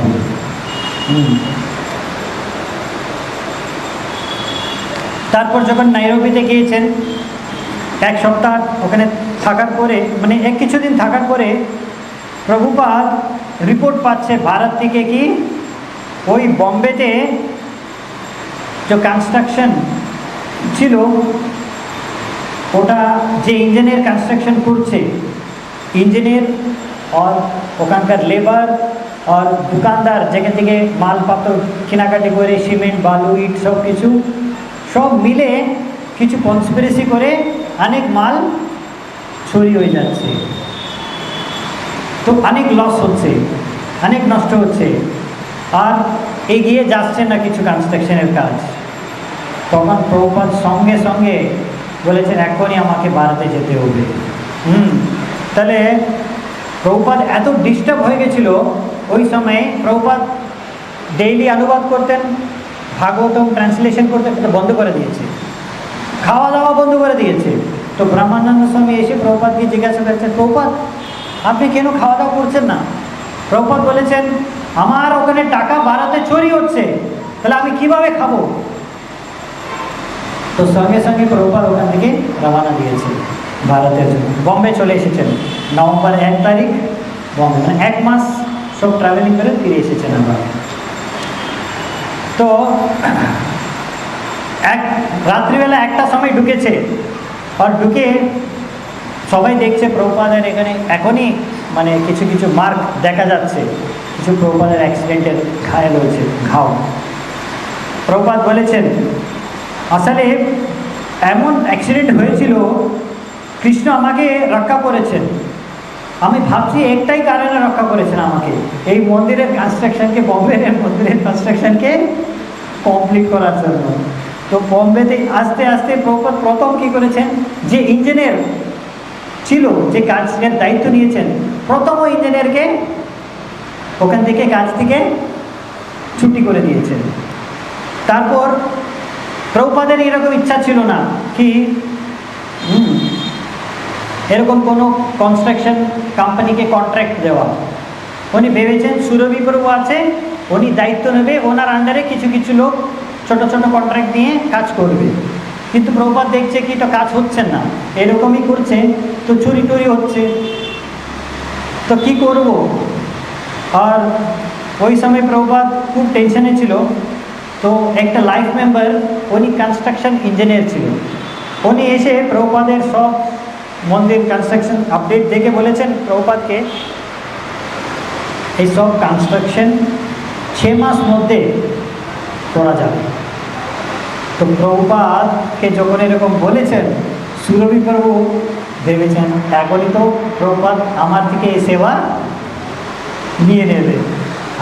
তারপর যখন নাইরোবিতে গিয়েছেন, এক সপ্তাহ ওখানে থাকার পরে, মানে কিছুদিন থাকার পরে প্রভুপাদ রিপোর্ট পাচ্ছে ভারত থেকে কি ওই বম্বেতে যে কনস্ট্রাকশন ছিল, ওটা যে ইঞ্জিনিয়ার কনস্ট্রাকশন করছে, ইঞ্জিনিয়ার আর ওখানকার লেবার আর দোকানদার যেখান থেকে মালপত্র কেনাকাটি করে সিমেন্ট বালু ইট সব কিছু সব মিলে কিছু কনস্পিরেসি করে অনেক মাল চুরি হয়ে যাচ্ছে, তো অনেক লস হচ্ছে, অনেক নষ্ট হচ্ছে, আর এগিয়ে যাচ্ছে না কিছু কনস্ট্রাকশনের কাজ। তখন প্রভুপাদ সঙ্গে সঙ্গে বলেছেন এখনই আমাকে ভারতে যেতে হবে। তাহলে প্রভুপাদ এত ডিস্টার্ব হয়ে গেছিল ওই সময়ে, প্রভুপাদ ডেইলি অনুবাদ করতেন, ভাগবতম ট্রান্সলেশন করতেন, বন্ধ করে দিয়েছে, খাওয়া দাওয়া বন্ধ করে দিয়েছে। তো ব্রহ্মানন্দ স্বামী এসে প্রভুপাদকে জিজ্ঞাসা করেছেন প্রভুপাদ আপনি কেন খাওয়া দাওয়া করছেন না? প্রভুপাদ বলেছেন আমার ওখানে টাকা ভারতে চুরি হচ্ছে, তাহলে আমি কিভাবে খাবো? তো সঙ্গে সঙ্গে প্রভুপাদ ওখান থেকে রওনা দিয়েছে ভারতের জন্য, বম্বে চলে এসেছেন নভেম্বর 1 তারিখ, বম্বে মানে 1 মাস সব ট্রাভেলিং করে ফিরে এসেছেন আবার। তো রাত্রিবেলা 1টার সময় ঢুকেছে, আর ঢুকে সবাই দেখছে প্রভুপাদের এখানে এখনই মানে কিছু কিছু মার্ক দেখা যাচ্ছে, কিছু প্রভুপাদের অ্যাক্সিডেন্টের ঘায়েল হয়েছে, ঘাও। প্রভুপাদ বলেছেন আসলে এমন অ্যাক্সিডেন্ট হয়েছিল, কৃষ্ণ আমাকে রক্ষা করেছেন, আমি ভাবছি একটাই কারণে রক্ষা করেছেন আমাকে, এই মন্দিরের কনস্ট্রাকশনকে, বম্বের মন্দিরের কনস্ট্রাকশনকে কমপ্লিট করার জন্য। তো বম্বেতে আস্তে আস্তে প্রভুপাদ প্রথম কী করেছেন, যে ইঞ্জিনিয়ার ছিল, যে কাজের দায়িত্ব নিয়েছেন, প্রথম ওই ইঞ্জিনিয়ারকে ওখান থেকে কাজ থেকে ছুটি করে দিয়েছেন। তারপর প্রভুপাদের এরকম ইচ্ছা ছিল না কি এরকম কোনো কনস্ট্রাকশন কোম্পানিকে কন্ট্রাক্ট দেওয়া, উনি ভেবেছেন সুরভি প্রভু আছে, উনি দায়িত্ব নেবে, ওনার আন্ডারে কিছু কিছু লোক ছোট ছোট কন্ট্রাক্ট দিয়ে কাজ করবে। কিন্তু প্রভুপাদ দেখছে কি তো কাজ হচ্ছে না, এরকমই করছে, তো চুরি টুরি হচ্ছে, তো কি করব? আর ওই সময় প্রভুপাদ খুব টেনশনে ছিল। তো একটা লাইফ মেম্বার, উনি কনস্ট্রাকশন ইঞ্জিনিয়ার ছিল, উনি এসে প্রভুপাদের সব মন্দির কনস্ট্রাকশন আপডেট দেখে বলেছেন প্রভুপাদকে এই সব কনস্ট্রাকশন 6 মাস মধ্যে করা যাবে। তো প্রভুপাদকে যখন এরকম বলেছেন, সুরভি প্রভু ভেবেছেন এখনই তো প্রভুপাদ আমার থেকে এই সেবা নিয়ে নেবে।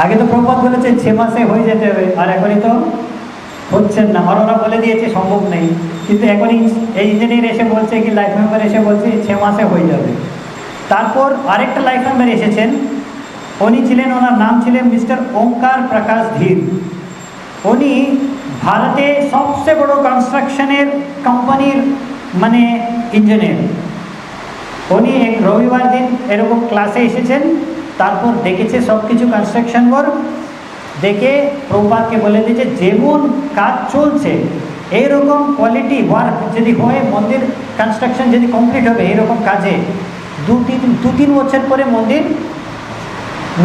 আগে তো প্রভুপাদ বলেছেন 6 মাসে হয়ে যেতে হবে, আর এখনই তো হচ্ছেন না, আর ওরা বলে দিয়েছে সম্ভব নেই, কিন্তু এখনই এই ইঞ্জিনিয়ার এসে বলছে কি লাইফ মেম্বার এসে বলছে 6 মাসে হয়ে যাবে। তারপর আরেকটা লাইফ মেম্বার এসেছেন, উনি ছিলেন, ওনার নাম ছিলেন মিস্টার ওঙ্কার প্রকাশ ধীর। উনি ভারতে সবচেয়ে বড় কনস্ট্রাকশনের কোম্পানির মানে ইঞ্জিনিয়ার। উনি এক রবিবার দিন এরকম ক্লাসে এসেছেন, তারপর দেখেছে সব কিছু কনস্ট্রাকশন ওয়ার্ক, দেখে প্রভুপাদকে বলে দিয়েছে যেমন কাজ চলছে এইরকম কোয়ালিটি ওয়ার্ক যদি হয়, মন্দির কনস্ট্রাকশন যদি কমপ্লিট হবে এরকম কাজে 2-3 বছর পরে মন্দির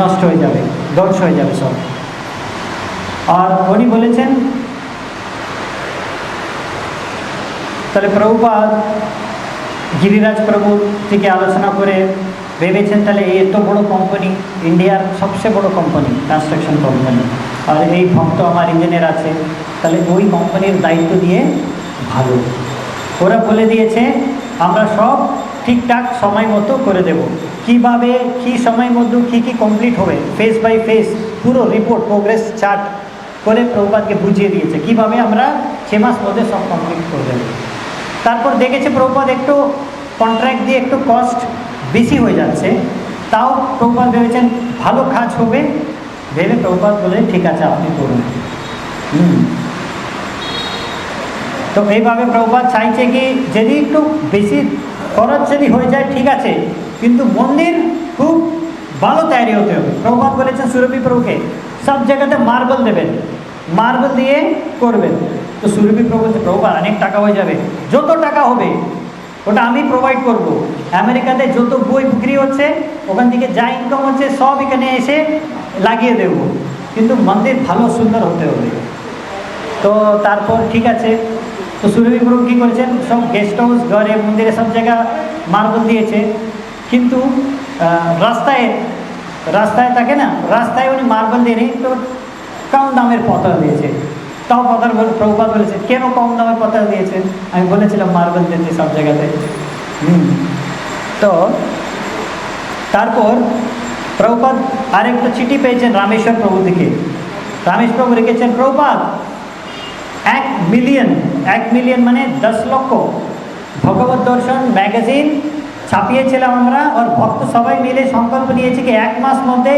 নষ্ট হয়ে যাবে, ধ্বংস হয়ে যাবে সব। আর উনি বলেছেন, তাহলে প্রভুপাদ গিরিরাজ প্রভু থেকে আলোচনা করে ভেবেছেন তাহলে এত বড় কোম্পানি, ইন্ডিয়ার সবচেয়ে বড় কোম্পানি কনস্ট্রাকশন কোম্পানি, আর এই ভক্ত আমার ইঞ্জিনিয়ার আছে, তাহলে ওই কোম্পানির দায়িত্ব দিয়ে ভালো। ওরা বলে দিয়েছে আমরা সব ঠিকঠাক সময় মতো করে দেব। কিভাবে কি সময় মধ্যে কি কমপ্লিট হবে ফেজ বাই ফেজ পুরো রিপোর্ট প্রোগ্রেস চার্ট করে প্রভুপাদকে বুঝিয়ে দিয়েছে কিভাবে আমরা 6 মাস মধ্যে সব কমপ্লিট করে দেব। তারপর দেখেছে প্রভুপাদ একটু কন্ট্রাক্ট দিয়ে একটু কস্ট বেশি হয়ে যাচ্ছে, তাও প্রভুপাদ ভেবেছেন ভালো কাজ হবে, ভেবে প্রভুপাদ বলে ঠিক আছে আপনি করুন। তো এইভাবে প্রভুপাদ চাইছে কি যদি একটু বেশি খরচ যদি হয়ে যায় ঠিক আছে, কিন্তু মন্দির খুব ভালো তৈরি হতে হবে। প্রভুপাদ বলেছেন সুরভি প্রভুকে সব জায়গাতে মার্বেল দেবেন, মার্বেল দিয়ে করবেন। তো সুরভি প্রভু বলছে প্রভুপাদ অনেক টাকা হয়ে যাবে, যত টাকা হবে ওটা আমি প্রোভাইড করব। আমেরিকাতে যত বই বিক্রি হচ্ছে ওখান থেকে যা ইনকাম হচ্ছে সব এখানে এসে লাগিয়ে দেব, কিন্তু মন্দির ভালো সুন্দর হতে হবে। তো তারপর ঠিক আছে, তো সুরভি প্রভু কী করেছেন সব গেস্ট হাউস ঘরে মন্দিরে সব জায়গা মার্বেল দিয়েছে, কিন্তু রাস্তায় থাকে না, রাস্তায় উনি মার্বেল দিয়ে নেই, তো কম দামের পাথর দিয়েছে। তাও পাথর প্রভুপাদ বলেছে কেন কম দামের পাথর দিয়েছে, আমি বলেছিলাম মার্বেল দিতে সব জায়গাতে। তো তারপর প্রভুপাদ আরেকটা চিঠি পেয়েছেন রামেশ্বর প্রভু থেকে। রামেশ্বর প্রভু লিখেছেন প্রভুপাদ 1 মিলিয়ন মানে 10 লক্ষ ভগবত দর্শন ম্যাগাজিন ছাপিয়েছিলাম আমরা, আর ভক্ত সবাই মিলে সংকল্প নিয়েছি কি 1 মাস মধ্যে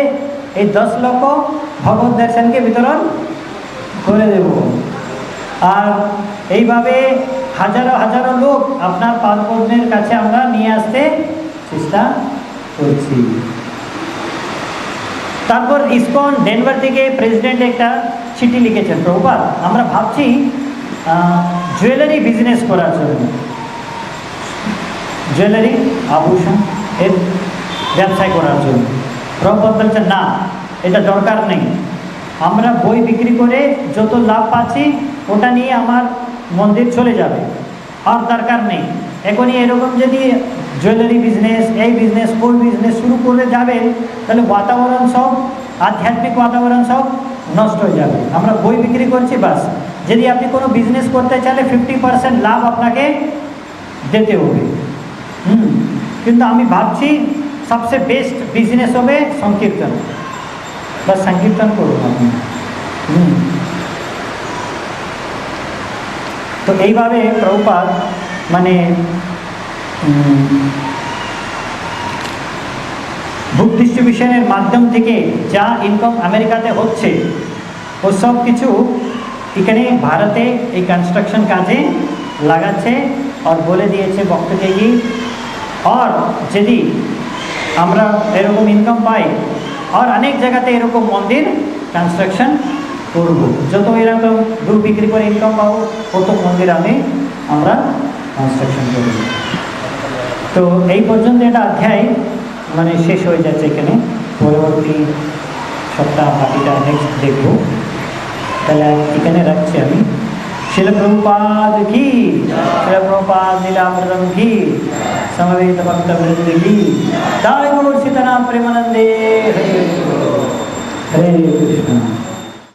এই 10 লক্ষ ভগবত দর্শনকে বিতরণ করে দেব। আর এইভাবে হাজারো হাজারো লোক আপনার পাদপদ্মের কাছে আমরা নিয়ে আসতে চেষ্টা করছি। তারপর ইসকন ডেনভার থেকে প্রেসিডেন্ট একটা চিঠি লিখেছেন প্রভুপাদ আমরা ভাবছি জুয়েলারি বিজনেস করার জন্য, জুয়েলারি আভূষণ এর ব্যবসায় করার জন্য। প্রভুপাদ বলছেন না এটা দরকার নেই, আমরা বই বিক্রি করে যত লাভ পাচ্ছি ওটা নিয়ে আমার মন্দির চলে যাবে, আর দরকার নেই। এখনই এরকম যদি জুয়েলারি বিজনেস এই বিজনেস ওই বিজনেস শুরু করে যাবে তাহলে বাতাবরণ সব আধ্যাত্মিক বাতাবরণ সব নষ্ট হয়ে যাবে। আমরা বই বিক্রি করছি বাস, যদি আপনি কোনো বিজনেস করতে চাইলে 50% লাভ আপনাকে দিতে হবে। কিন্তু আমি ভাবছি সবচেয়ে বেস্ট বিজনেস হবে সংকীর্তন, বা সংকীর্তন করুন আপনি। তো এইভাবে প্রভুপাদ মানে বুক ডিস্ট্রিবিউশনের মাধ্যম থেকে যা ইনকাম আমেরিকাতে হচ্ছে ও সব কিছু এখানে ভারতে এই কনস্ট্রাকশন কাজে লাগাচ্ছে, আর বলে দিয়েছে ভক্তকে কি আর যদি আমরা এরকম ইনকাম পাই আর অনেক জায়গাতে এরকম মন্দির কনস্ট্রাকশন করব, যত এরকম দুধ বিক্রি করে ইনকাম পাবো তত মন্দির আমরা কনস্ট্রাকশন করব। তো এই পর্যন্ত এটা অধ্যায় মানে শেষ হয়ে যাচ্ছে এখানে, পরবর্তী সপ্তাহ বাকিটা নেক্সট দেখব। তাহলে এখানে রাখছি আমি। শিল প্রভুপাদ কি, শিল প্রভুপাদ লীলামৃতম কি, সমবেত ভক্ত বৃন্দ কি, জয় গুরু সীতারাম প্রেমানন্দে। হরে কৃষ্ণ।